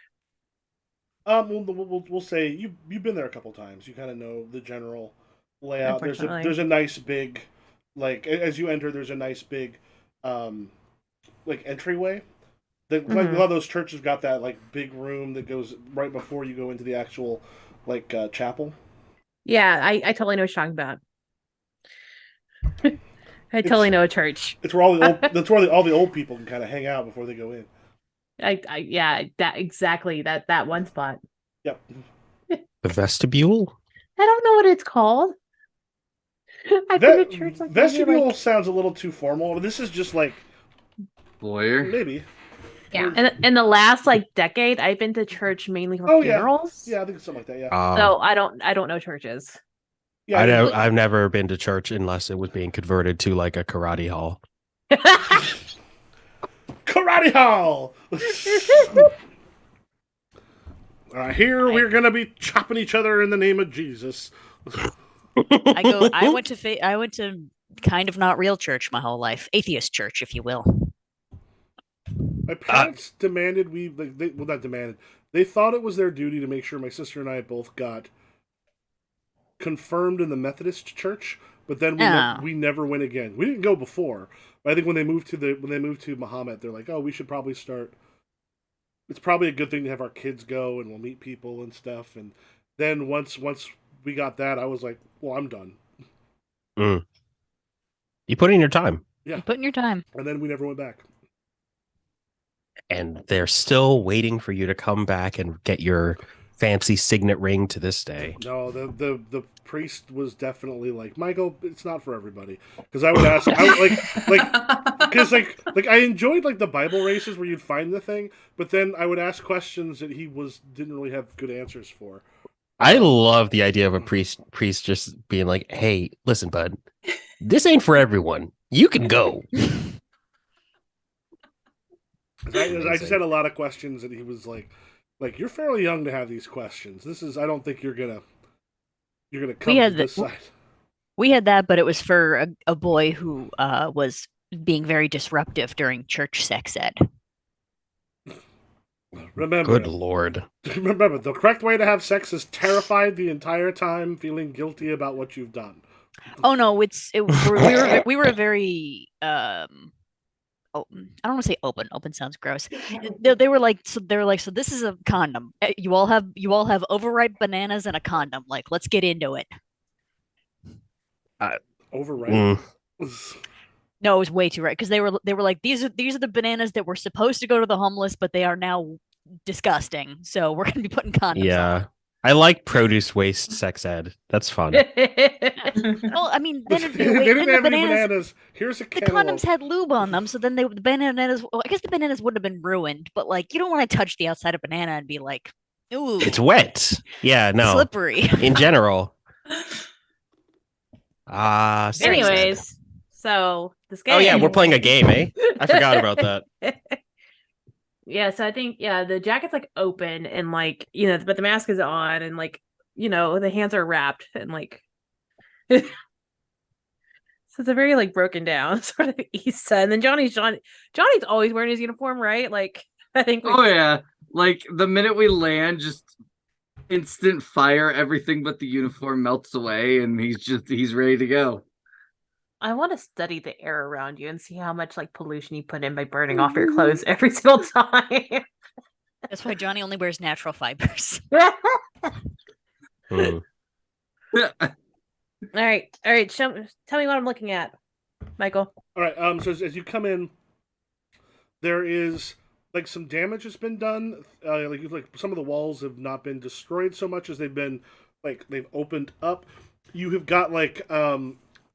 We'll say you've been there a couple times. You kind of know the general layout. Unfortunately. There's a nice big, like as you enter, there's a nice big, like entryway. Like a lot of those churches got that like big room that goes right before you go into the actual like chapel. Yeah, I totally know what you're talking about. I totally know a church. It's where all the old, that's where all the old people can kind of hang out before they go in. Yeah, that exactly that one spot. Yep. The vestibule? I don't know what it's called. I've been to church like vestibule like... sounds a little too formal. This is just like foyer, maybe. Yeah. And in the last like decade, I've been to church mainly for funerals. Yeah, I think it's something like that. Yeah. So I don't know churches. Yeah, I've never been to church unless it was being converted to like a karate hall. Karate hall. Here we're gonna be chopping each other in the name of Jesus. I went to kind of not real church my whole life, atheist church, if you will. My parents demanded not demanded. They thought it was their duty to make sure my sister and I both got confirmed in the Methodist church, but then we never went again. We didn't go before, but I think when they moved to Muhammad, they're like, oh, we should probably start. It's probably a good thing to have our kids go, and we'll meet people and stuff. And then once we got that, I was like, well, I'm done. You put in your time. Yeah, you put in your time, and then we never went back. And they're still waiting for you to come back and get your fancy signet ring to this day. No, the priest was definitely like, Michael, it's not for everybody. Because I would ask, because I enjoyed like the Bible races where you'd find the thing, but then I would ask questions that he didn't really have good answers for. I love the idea of a priest just being like, hey, listen, bud, this ain't for everyone. You can go. I just had a lot of questions, and he was like, you're fairly young to have these questions. I don't think you're gonna come to this side. We had that, but it was for a boy who was being very disruptive during church sex ed. Remember, good Lord. Remember, the correct way to have sex is terrified the entire time, feeling guilty about what you've done. Oh no, we were very I don't want to say open. Open sounds gross. They were like, so this is a condom. You all have overripe bananas and a condom. Like, let's get into it. Overripe. No, it was way too right because they were like, these are the bananas that were supposed to go to the homeless, but they are now disgusting. So we're gonna be putting condoms on. I like produce waste sex ed. That's fun. Well, I mean, then they didn't have any bananas. Here's a cantaloupe. The condoms had lube on them, so then the bananas. Well, I guess the bananas wouldn't have been ruined, but like, you don't want to touch the outside of banana and be like, ooh, it's wet. Yeah, no, slippery. In general. Anyways, so this game. Oh yeah, we're playing a game, eh? I forgot about that. Yeah, so I think the jacket's like open and like, but the mask is on and like, the hands are wrapped and like so it's a very like broken down sort of Issa. And then Johnny's always wearing his uniform, right? Like I think yeah. Like the minute we land, just instant fire, everything but the uniform melts away and he's ready to go. I want to study the air around you and see how much like pollution you put in by burning off your clothes every single time. That's why Johnny only wears natural fibers. Hmm. All right. Tell me what I'm looking at, Michael. All right. So as you come in, there is like some damage has been done. Like some of the walls have not been destroyed so much as they've opened up. You have got like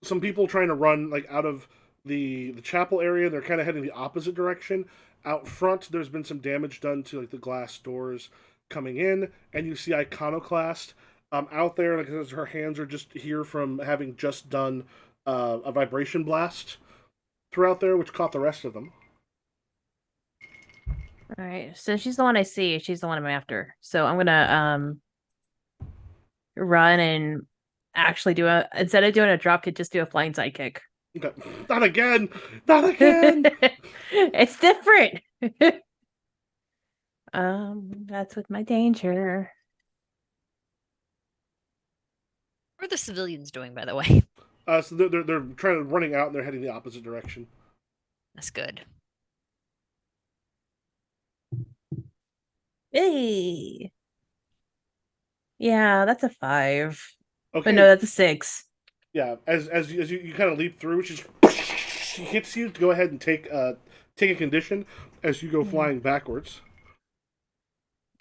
some people trying to run like out of the chapel area. They're kind of heading the opposite direction. Out front, there's been some damage done to like the glass doors coming in, and you see Iconoclast out there. Like her hands are just here from having just done a vibration blast throughout there, which caught the rest of them. All right. So she's the one I see. She's the one I'm after. So I'm gonna run and actually instead of doing a drop kick, just do a flying side kick. Okay. Not again! Not again! It's different. That's with my danger. What are the civilians doing, by the way? So they're trying to running out and they're heading the opposite direction. That's good. Hey. Yeah, that's a 5. Okay. But no, that's a 6. Yeah, as you kind of leap through, she hits you to go ahead and take a condition as you go flying backwards.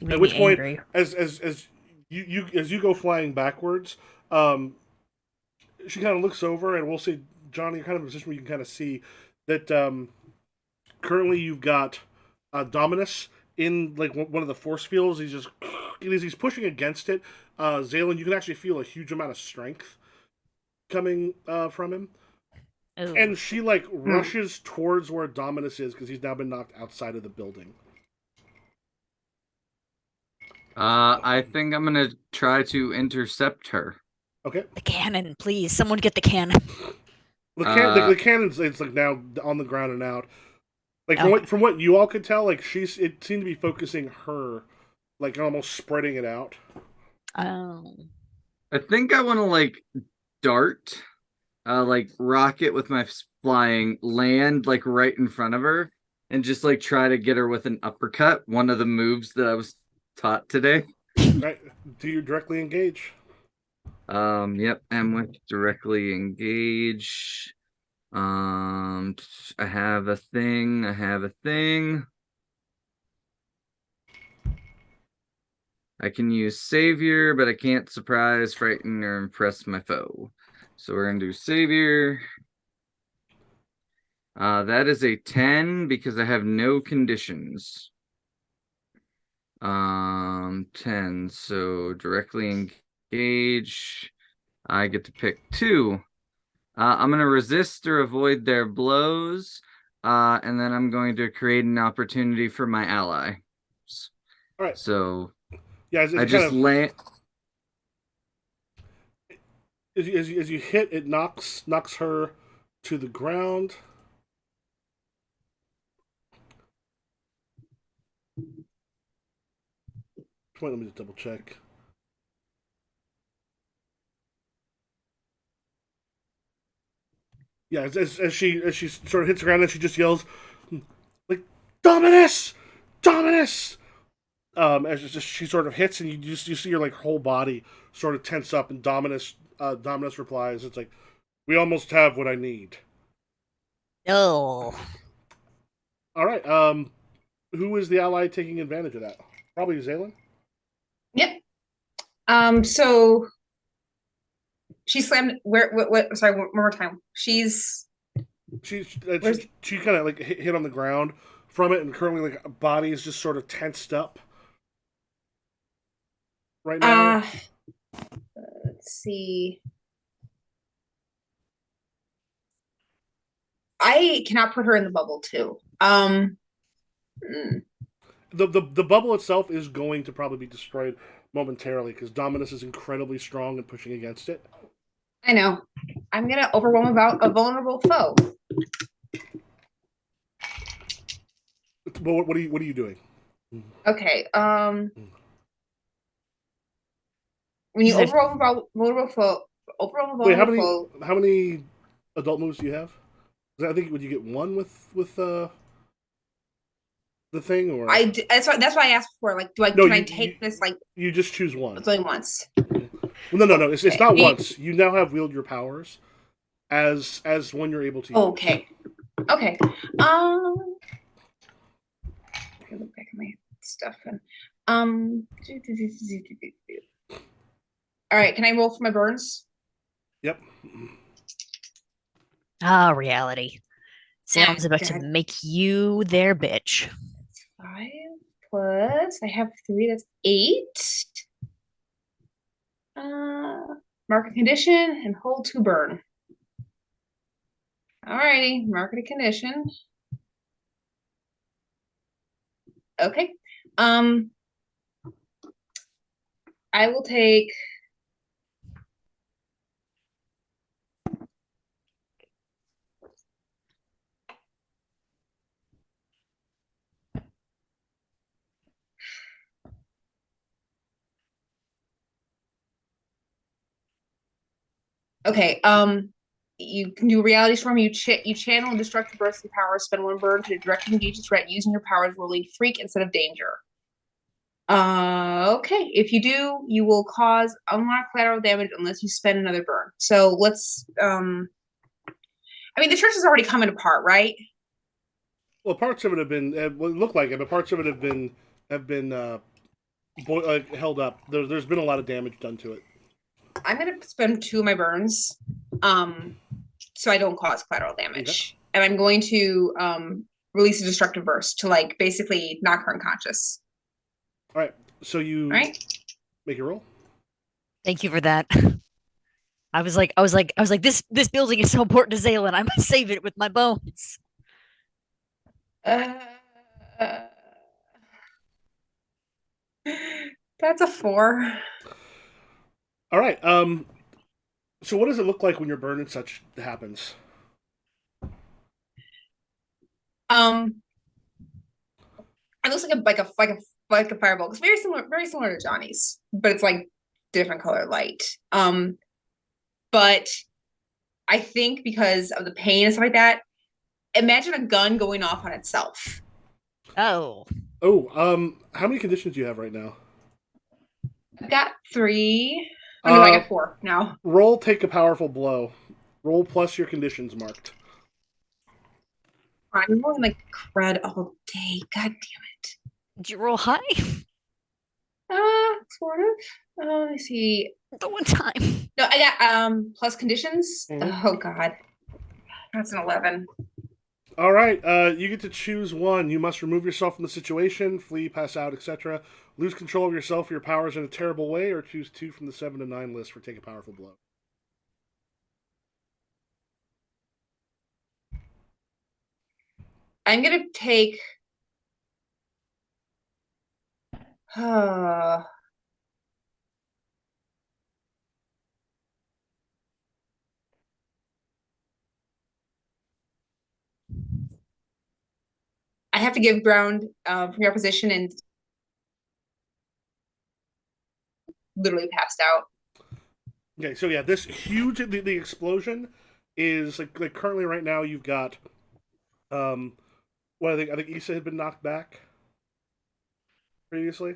At which point, angry. as you go flying backwards, she kind of looks over, and we'll see, Johnny, you're kind of in a position where you can kind of see that currently you've got Dominus in like one of the force fields. He's pushing against it. Zaylen, you can actually feel a huge amount of strength coming from him. Ooh. And she like rushes towards where Dominus is because he's now been knocked outside of the building. I think I'm gonna try to intercept her. Okay. The cannon, please. Someone get the cannon. The cannon's it's like now on the ground and out. Like from what you all could tell, like it seemed to be focusing her, like almost spreading it out. Oh. I think I want to like dart, like rocket with my flying, land like right in front of her, and just like try to get her with an uppercut. One of the moves that I was taught today. Right? Do you directly engage? Yep. I'm with directly engage. I have a thing. I can use Savior, but I can't surprise, frighten, or impress my foe. So we're gonna do Savior. That is a 10 because I have no conditions. 10. So directly engage. I get to pick 2. I'm gonna resist or avoid their blows. And then I'm going to create an opportunity for my ally. All right. So yeah, I just land. As you hit, it knocks her to the ground. Wait, let me just double check. Yeah, as she sort of hits the ground, and she just yells, like, Dominus! Dominus! As she sort of hits, and you see her like whole body sort of tense up, and Dominus replies, it's like, we almost have what I need. Oh. All right. Who is the ally taking advantage of that? Probably Zaylen. Yep. So she slammed. What? Sorry, one more time. She kind of like hit on the ground from it, and currently like body is just sort of tensed up right now. Let's see. I cannot put her in the bubble too. The bubble itself is going to probably be destroyed momentarily because Dominus is incredibly strong and pushing against it. I know. I'm gonna overwhelm about a vulnerable foe. But what are you doing? Okay. When you overwhelm a vulnerable foe, Wait, how many adult moves do you have? 'Cause I think would you get one with the thing or that's why I asked before. Like, No, can I take this like you just choose one. it's only once? Well, no. It's not Okay. once. You now have wield your powers as when you're able to. Use. Okay. Okay. I look back at my stuff and all right, can I roll for my burns? Yep. Ah, reality. Salem's about to God. make you their bitch. 5 plus I have 3, that's 8. Mark a condition and hold to burn. Alrighty, mark a condition. Okay. I will take okay, you can do reality storm. You channel and destructive bursts of power. Spend 1 burn to directly engage a threat using your powers, rolling freak instead of danger. Okay. If you do, you will cause unlocked collateral damage unless you spend another burn. So let's. I mean, the church is already coming apart, right? Well, parts of it have been. Well, it looked like it, but parts of it have been held up. There's been a lot of damage done to it. I'm gonna spend 2 of my burns, so I don't cause collateral damage, and I'm going to release a destructive burst to like basically knock her unconscious. All right, so you make your roll. Thank you for that. I was like, this building is so important to Zalen. I must save it with my bones. That's a 4. All right. So what does it look like when your burn and such happens? It looks like a fireball. It's very similar to Johnny's, but it's like different color light. But I think because of the pain and stuff like that, imagine a gun going off on itself. Oh. Oh, how many conditions do you have right now? I've got 3. Oh, no, I got 4 now. Roll, take a powerful blow. Roll plus your conditions marked. I'm rolling like crud all day. God damn it. Did you roll high? Sort of. Let me see. The one time. No, I got plus conditions. Mm-hmm. Oh god. That's an 11. All right, you get to choose one. You must remove yourself from the situation, flee, pass out, etc. Lose control of yourself or your powers in a terrible way, or choose 2 from the 7 to 9 list for take a powerful blow. I'm gonna take I have to give ground from your position and literally passed out. Okay, so yeah, this huge the explosion is like currently right now you've got well I think Issa had been knocked back previously.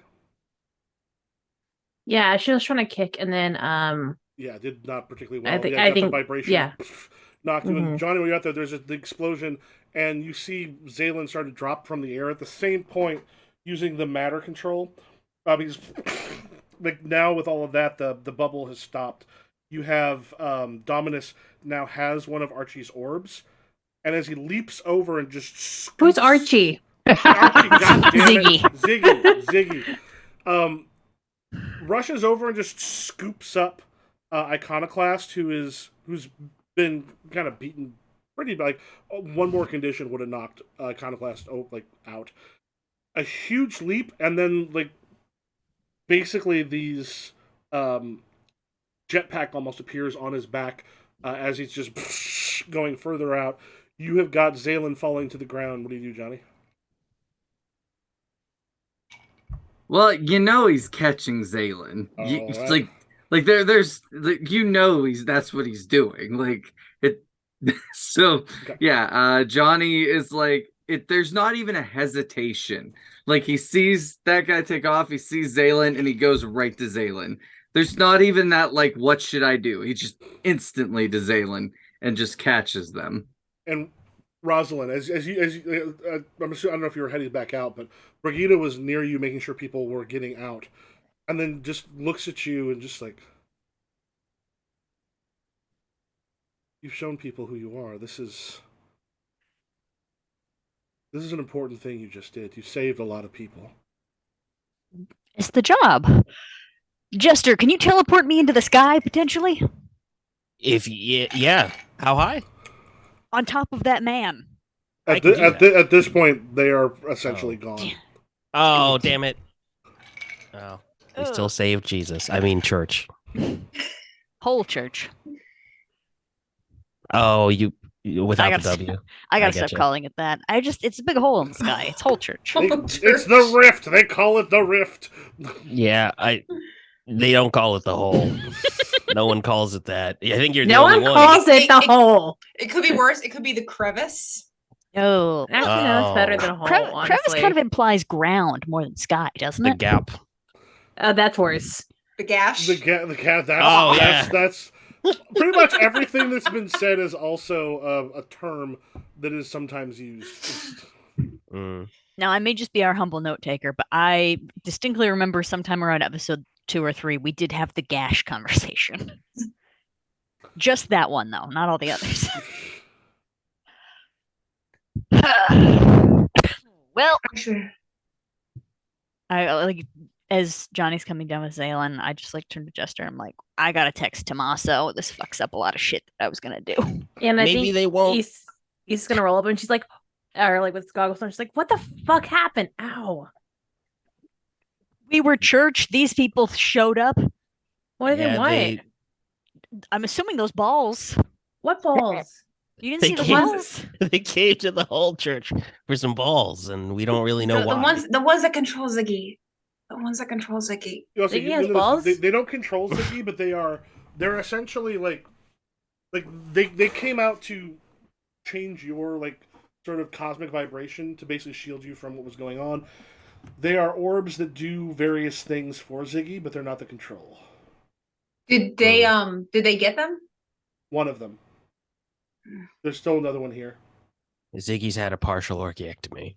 Yeah, she was trying to kick and then yeah, did not particularly well. I think the vibration knocked you. And Johnny, when you're out there, there's the explosion, and you see Zalen start to drop from the air at the same point using the matter control. Because like now with all of that, the bubble has stopped. You have Dominus now has one of Archie's orbs, and as he leaps over and just who's Archie? Archie, Ziggy. Ziggy. Rushes over and just scoops up Iconoclast, who's been kind of beaten pretty like one more condition would have knocked Iconoclast out. A huge leap, and then like basically these jetpack almost appears on his back as he's just going further out. You have got Zalen falling to the ground. What do you do, Johnny? Well, you know he's catching Zalen. Right. Like there's that's what he's doing. Like So Okay. yeah, Johnny is like there's not even a hesitation. Like he sees that guy take off, he sees Zaylin, and he goes right to Zaylin. There's not even that like, what should I do? He just instantly to Zaylin and just catches them. And Rosalind, I'm assuming, I don't know if you were heading back out, but Brigida was near you, making sure people were getting out, and then just looks at you and just like, you've shown people who you are. This is an important thing you just did. You saved a lot of people. It's the job. Jester, can you teleport me into the sky potentially? Yeah. How high? On top of that man. At this point, they are essentially gone. Oh, damn it. Oh, we still Ugh. saved Jesus. I mean, church. Whole church. Oh, you without gotta the W. I gotta getcha. stop calling it that. It's a big hole in the sky. It's whole church. It's the rift. They call it the rift. Yeah, they don't call it the hole. No one calls it that. I think you're the No only one one. calls it the hole. It could be worse. It could be the crevice. Oh, Actually, no, it's better than a hole. crevice Honestly, kind of implies ground more than sky, doesn't The it? gap. That's worse. The gash. The cat. Oh, yeah. That's pretty much everything that's been said is also a term that is sometimes used. Mm. Now, I may just be our humble note taker, but I distinctly remember sometime around episode 2 or 3, we did have the gash conversation. Just that one, though, not all the others. Well, Sure. I like as Johnny's coming down with Zaylin, I just like turn to Jester. I'm like, I gotta text Tommaso. This fucks up a lot of shit that I was gonna do. And I Maybe think they won't. He's gonna roll up, and she's like, or like with goggles on, she's like, "What the fuck happened? Ow! We were church. These people showed up. What do they want? I'm assuming those balls. What balls? You didn't They see the came- balls? They came to the whole church for some balls, and we don't really know The why. ones that control Ziggy. The ones that control Ziggy. You also, Ziggy you has know, balls? They don't control Ziggy, but they're essentially like they came out to change your like sort of cosmic vibration to basically shield you from what was going on. They are orbs that do various things for Ziggy, but they're not the control. Did they get them? One of them. There's still another one here. Ziggy's had a partial orchiectomy.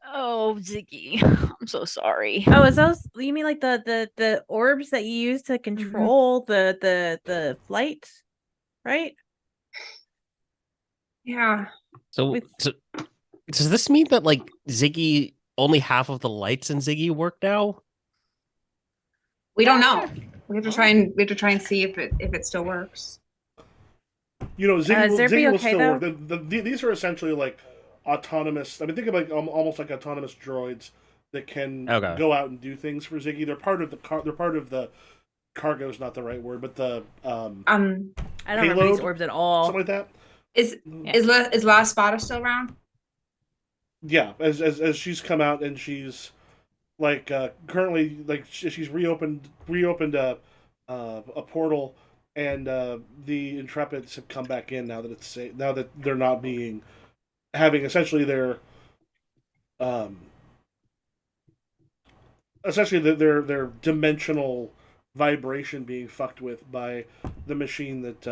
Oh, Ziggy. I'm so sorry. Oh, is those? You mean like the orbs that you use to control the flight, right? Yeah. So does this mean that like Ziggy only half of the lights in Ziggy work now? We don't know. We have to try and see if it still works. You know, Ziggy, is there Ziggy be will okay, still though? work. These are essentially like autonomous. I mean, think of like almost like autonomous droids that can go out and do things for Ziggy. They're part of the They're part of the cargo is not the right word, but the I don't remember these payload, orbs at all. something like that. Is La Espada still around? Yeah, as she's come out and she's like currently like she's reopened a portal, and the Intrepids have come back in now that it's safe, now that they're not being having essentially their their dimensional vibration being fucked with by the machine that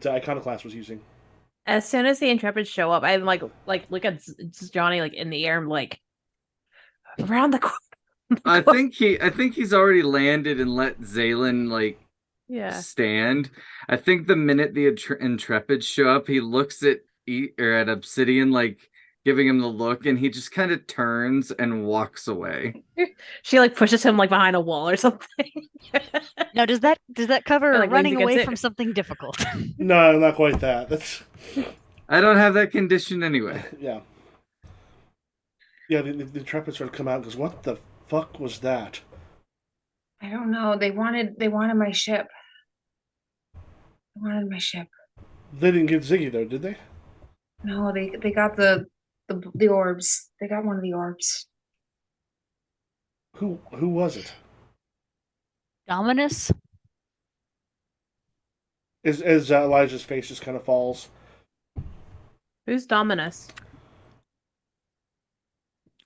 Iconoclast was using. As soon as the Intrepids show up, I'm like look at Johnny like in the air. I'm like around the corner. I think he's already landed and let Zaylin like stand. I think the minute the Intrepids show up, he looks at at Obsidian like giving him the look, and he just kind of turns and walks away. She like pushes him like behind a wall or something. Now, does that cover like, running leans away against from it. something difficult? No, not quite that. That's I don't have that condition anyway. yeah. Yeah, the Intrepids sort of come out and goes, "What the fuck was that?" I don't know. They wanted my ship. They wanted my ship. They didn't get Ziggy though, did they? No, they got the orbs. They got one of the orbs. Who was it? Dominus? As Elijah's face just kind of falls. Who's Dominus?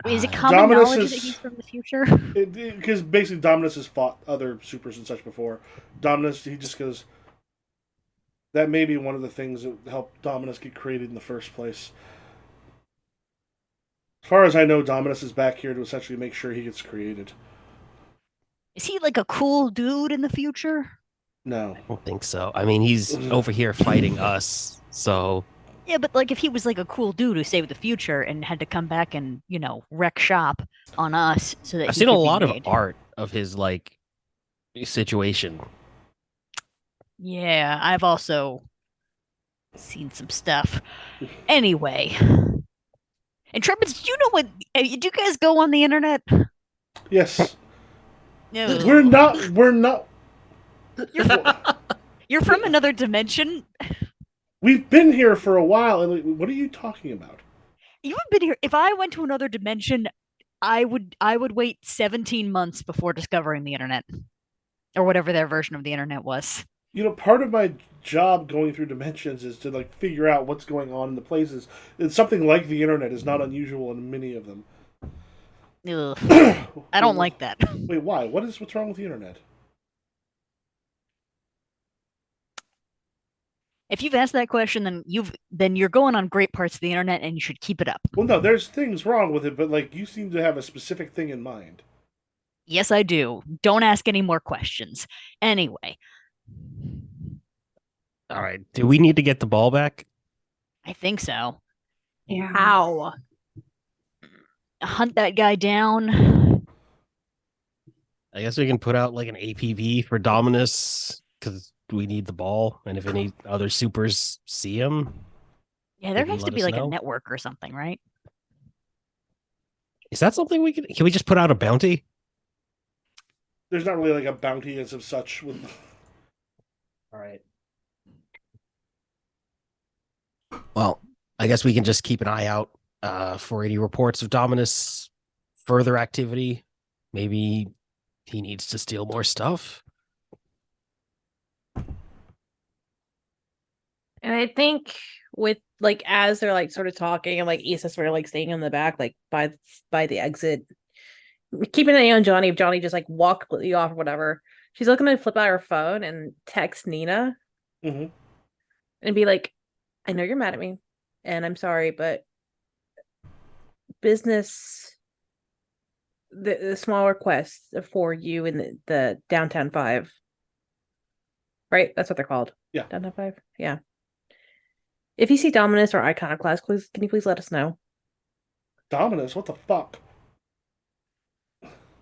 Is it common Dominus knowledge is- that he's from the future? Because basically Dominus has fought other supers and such before. Dominus, he just goes, that may be one of the things that helped Dominus get created in the first place. As far as I know, Dominus is back here to essentially make sure he gets created. Is he like a cool dude in the future? No. I don't think so. I mean, he's over here fighting us, so Yeah, but like if he was like a cool dude who saved the future and had to come back and, wreck shop on us so that I've he seen a could be lot of made. art of his like situation. Yeah, I've also seen some stuff. Anyway. Intrepid, do you know what? Do you guys go on the internet? Yes. No. We're not. You're from another dimension? We've been here for a while, and what are you talking about? You have been here. If I went to another dimension, I would wait 17 months before discovering the internet. Or whatever their version of the internet was. Part of my job going through dimensions is to figure out what's going on in the places. And something like the internet is not unusual in many of them. Ugh. I don't like that. Wait, why? What's wrong with the internet? If you've asked that question, then you're going on great parts of the internet and you should keep it up. Well, no, there's things wrong with it, but you seem to have a specific thing in mind. Yes, I do. Don't ask any more questions. Anyway. All right. Do we need to get the ball back? I think so. Yeah. How? Hunt that guy down. I guess we can put out like an APB for Dominus because we need the ball, and if any other supers see him, Yeah, there Maybe has to let be us like know. a network or something, right? is that something we can we just put out a bounty? There's not really a bounty as of such. All right. Well, I guess we can just keep an eye out for any reports of Dominus further activity. Maybe he needs to steal more stuff. And I think with as they're sort of talking and Issa's sort of staying in the back, by the exit, keeping an eye on Johnny. If Johnny just walk completely off or whatever, she's looking to flip out her phone and text Nina Mm-hmm. and be like, I know you're mad at me and I'm sorry, but business, the small requests for you in the Downtown 5, right? That's what they're called. Yeah. Downtown 5. Yeah. If you see Dominus or Iconoclast, please can you please let us know? Dominus, what the fuck?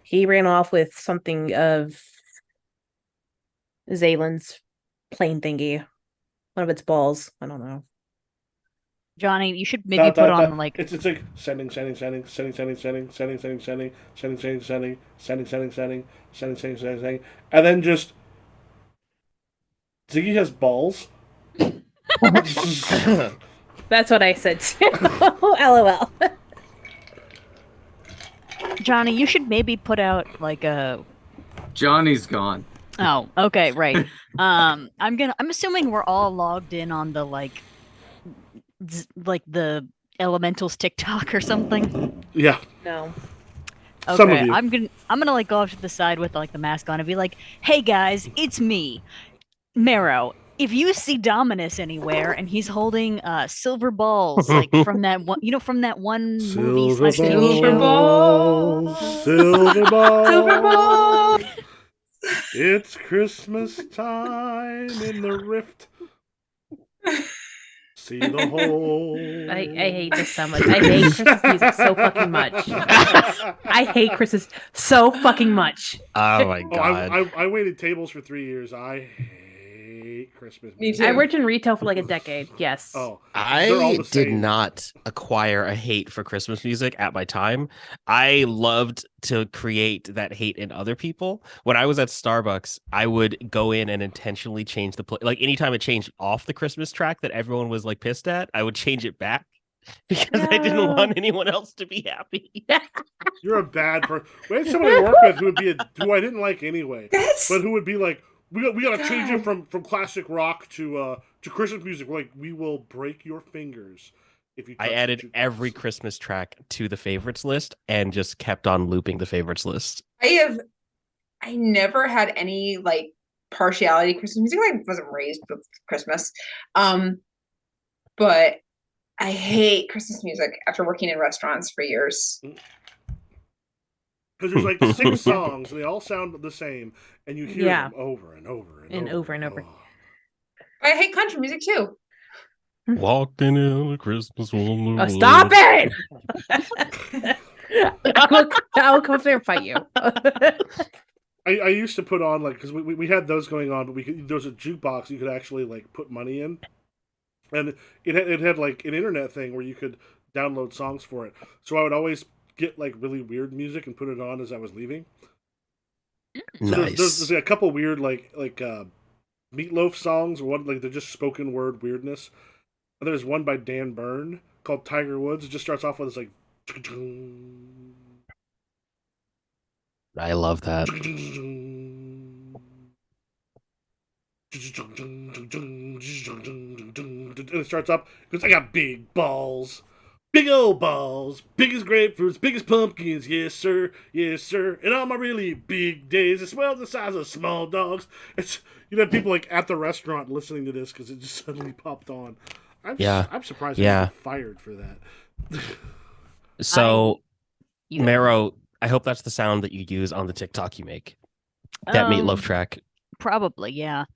He ran off with something of Zalen's plane thingy. One of its balls. I don't know. Johnny, you should maybe put on It's sending, and then just Ziggy has balls. That's what I said too. LOL. Johnny, you should maybe put out a Johnny's gone. Oh, okay, right. I'm assuming we're all logged in on the the elementals TikTok or something. Yeah. No. Okay, Some of you. I'm gonna go off to the side with the mask on and be like, "Hey guys, it's me, Marrow. If you see Dominus anywhere and he's holding silver balls from that one movie / TV Silver show, balls. Silver balls. Silver balls. It's Christmas time in the rift. See the hole. I hate this so much. I hate Christmas music so fucking much. I hate Christmas so fucking much. Oh my Oh, god. I waited tables for 3 years. I hate Christmas. Me music. too. I worked in retail for a decade. Yes. Oh, they're all I the did same. not acquire a hate for Christmas music at my time. I loved to create that hate in other people. When I was at Starbucks, I would go in and intentionally change the play. Anytime it changed off the Christmas track that everyone was pissed at, I would change it back because I didn't want anyone else to be happy. You're a bad person. We had somebody I work with who I didn't like anyway, but who would be like, we got to change it from classic rock to Christmas music. We're like, we will break your fingers if you. I added every Christmas track to the favorites list and just kept on looping the favorites list. I never had any like partiality to Christmas music. I wasn't raised with Christmas. But I hate Christmas music after working in restaurants for years. Because there's like 6 songs and they all sound the same, and you hear them over and over and over and over. Oh. I hate country music too. Walking in a Christmas wonderland. Oh, stop it! I will come up there and fight you. I used to put on like, because we had those going on, but there was a jukebox you could actually like put money in, and it had like an internet thing where you could download songs for it. So I would always get like really weird music and put it on as I was leaving. So Nice. there's a couple weird like Meatloaf songs, one like they're just spoken word weirdness. And there's one by Dan Byrne called Tiger Woods. It just starts off with this like. I love that. And it starts up because I got big balls. Big old balls, big as grapefruits, big as pumpkins, yes sir, and on my really big days, it swells the size of small dogs. It's people like at the restaurant listening to this because it just suddenly popped on. I'm surprised I got fired for that. So, Mero, I hope that's the sound that you use on the TikTok you make. That Meatloaf track. Probably, yeah.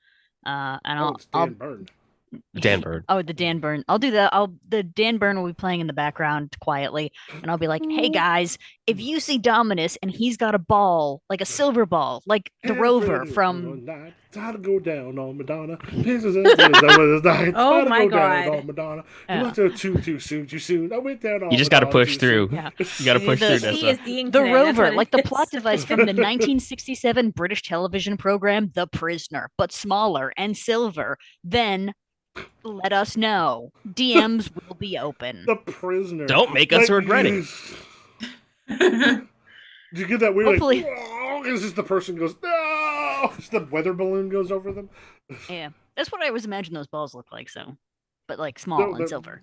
And it's Dan Byrne. Dan Byrne. Oh, the Dan Byrne. I'll do that. The Dan Byrne will be playing in the background quietly, and I'll be like, "Hey guys, if you see Dominus and he's got a ball, like a silver ball, like the Rover from." Time to go down on Madonna. Oh my God. On Madonna. You left her too soon. I went down on You just got to Madonna push too through. soon. Yeah. You got to push through, Nessa. The Rover, like the plot device from the 1967 British television program The Prisoner, but smaller and silver. Then let us know. DMs will be open. The Prisoner. Don't make us regret it. Did you get that weird? Hopefully. Like, oh, it's just the person goes, no. Just the weather balloon goes over them. Yeah, that's what I always imagine those balls look like. So, but like small and silver.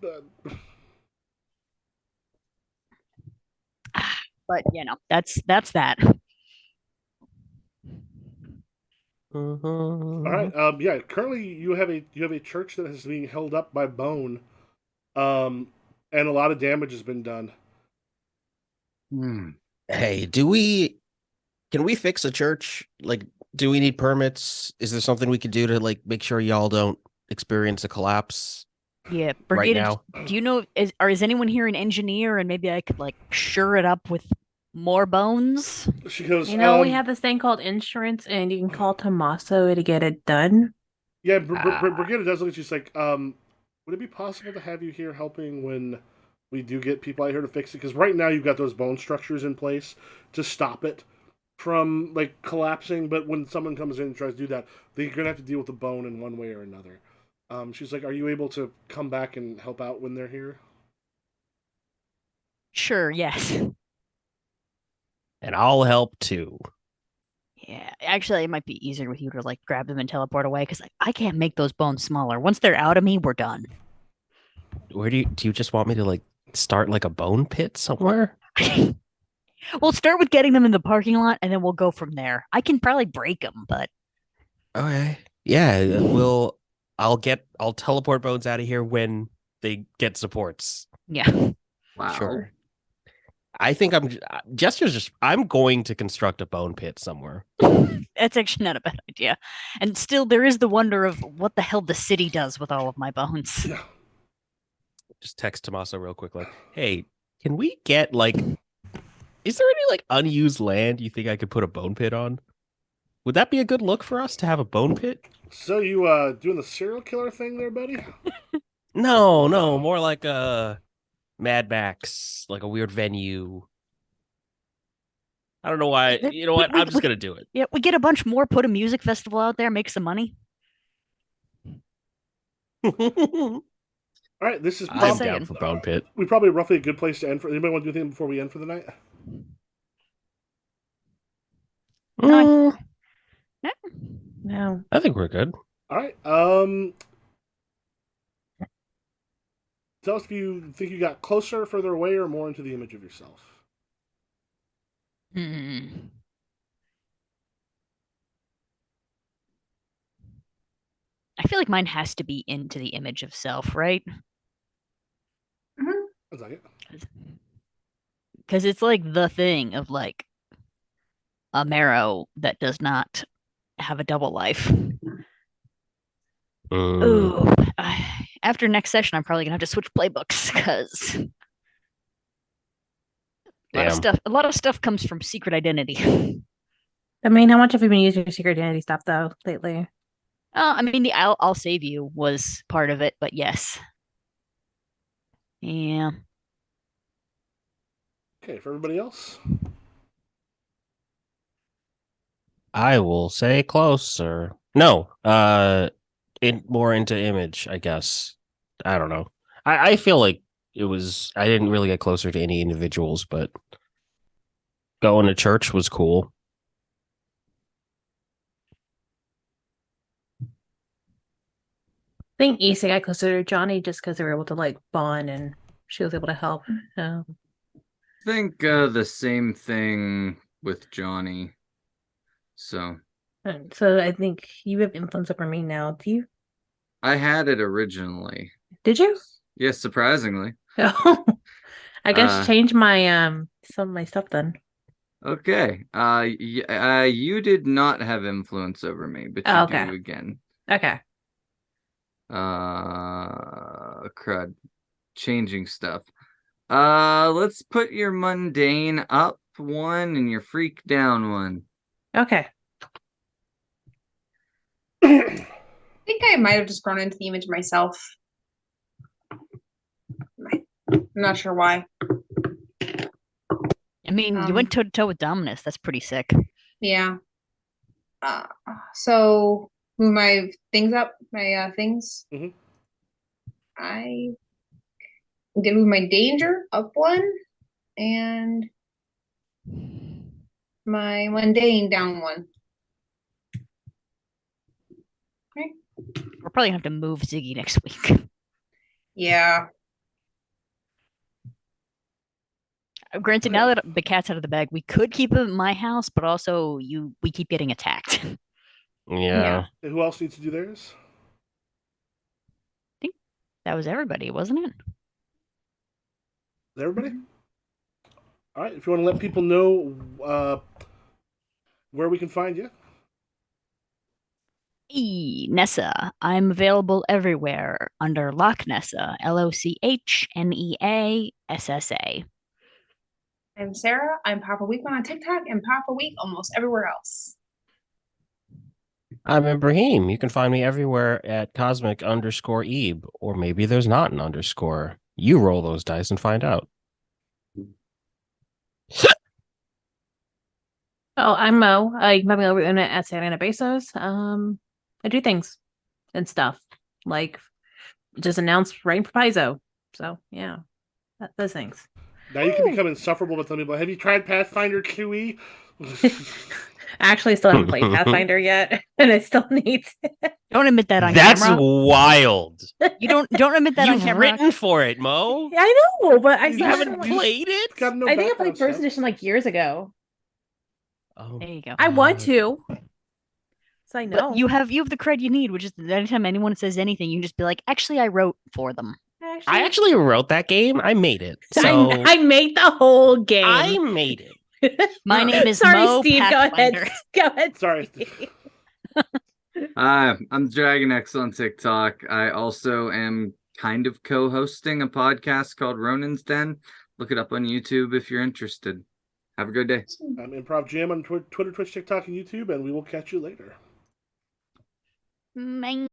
But that's that. All right. Yeah. Currently, you have a church that is being held up by bone, and a lot of damage has been done. Hey, can we fix a church? Like, do we need permits? Is there something we could do to like make sure y'all don't experience a collapse? Yeah, right Brigade. now. Do you know? Is anyone here an engineer? And maybe I could like sure it up with more bones. She goes. We have this thing called insurance, and you can call Tommaso to get it done. Yeah, Brigade does look at you. She's like, would it be possible to have you here helping when we do get people out here to fix it? Because right now you've got those bone structures in place to stop it from like collapsing. But when someone comes in and tries to do that, they're gonna have to deal with the bone in one way or another. She's like, are you able to come back and help out when they're here? Sure. Yes. And I'll help too. Yeah, actually, it might be easier with you to like grab them and teleport away because I can't make those bones smaller. Once they're out of me, we're done. Where do you just want me to like start like a bone pit somewhere? We'll start with getting them in the parking lot, and then we'll go from there. I can probably break them, but Okay, yeah, I'll teleport bones out of here when they get supports. yeah. Wow. Sure. I think I'm going to construct a bone pit somewhere. That's actually not a bad idea. And still, there is the wonder of what the hell the city does with all of my bones. Yeah. Just text Tommaso real quick, like, hey, can we get like, is there any like unused land you think I could put a bone pit on? Would that be a good look for us to have a bone pit? So you doing the serial killer thing there, buddy? No, more like a Mad Max, like a weird venue. I don't know why. You know what? I'm just gonna do it. Yeah, we get a bunch more, put a music festival out there, make some money. All All right, this is I'm Just down saying. for Bone Pit. we probably roughly a good place to end for. Anybody want to do anything before we end for the night? No, No. I think we're good. All right. Tell us if you think you got closer, further away, or more into the image of yourself. Hmm. I feel like mine has to be into the image of self, right? That's like it. Because it's like the thing of like a marrow that does not have a double life. Ooh. After next session, I'm probably gonna have to switch playbooks because a lot of stuff comes from secret identity. I mean, how much have you been using your secret identity stuff though lately? I mean, the I'll save you was part of it, but yes. Yeah. Okay, for everybody else. I will say closer. No, more into image, I guess. I don't know. I feel like I didn't really get closer to any individuals, but going to church was cool. I think Issa got closer to Johnny just because they were able to like bond and she was able to help. I think the same thing with Johnny. So I think you have influence over me now. Do you? I had it originally. Did you? Yes, surprisingly. Oh, I guess Uh, change my some of my stuff then. Okay. You did not have influence over me, but you Oh, okay. do again. Okay. Crud. Changing stuff. Let's put your mundane up one and your freak down one. Okay. I think I might have just grown into the image of myself. I'm not sure why. I mean, you went toe to toe with Dominus. That's pretty sick. Yeah. So move my things up, my things. Mhm. I did move my danger up one and my mundane down one. Okay. We're probably gonna have to move Ziggy next week. Yeah. Granted, now that the cat's out of the bag, we could keep him at my house, but also we keep getting attacked. Yeah. And who else needs to do theirs? I think that was everybody, wasn't it? Is everybody? All right. If you want to let people know where we can find you. Hey, Nessa. I'm available everywhere under Loch Nessa, LOCHNEASSA. I'm Sarah. I'm Papa Week on TikTok and Papa Week almost everywhere else. I'm Ibrahim. You can find me everywhere at cosmic_Ebe, or maybe there's not an underscore. You roll those dice and find out. Oh, I'm Mo. You can find me over the internet at Santa Ana Bezos. I do things and stuff like just announced writing for Paizo. So yeah, those things. Now you can become insufferable with some people. Have you tried Pathfinder 2e? I actually still haven't played Pathfinder yet, and I still need to. Don't admit that on That's camera. wild. You don't admit that on You've camera. written for it, Mo. I know, but I You still haven't haven't played it? I think I played first edition like years ago. Oh, There you go. I want to. So I know. But you have the cred you need, which is that anytime anyone says anything, you can just be like, actually, I wrote for them. I actually wrote that game. I made it. So I made the whole game. I made it. My name is Sorry, Mo Steve. Pathfinder. Go ahead. Sorry. I'm Dragon X on TikTok. I also am kind of co-hosting a podcast called Ronin's Den. Look it up on YouTube if you're interested. Have a good day. I'm Improv Jam on Twitter, Twitch, TikTok, and YouTube, and we will catch you later. Mine.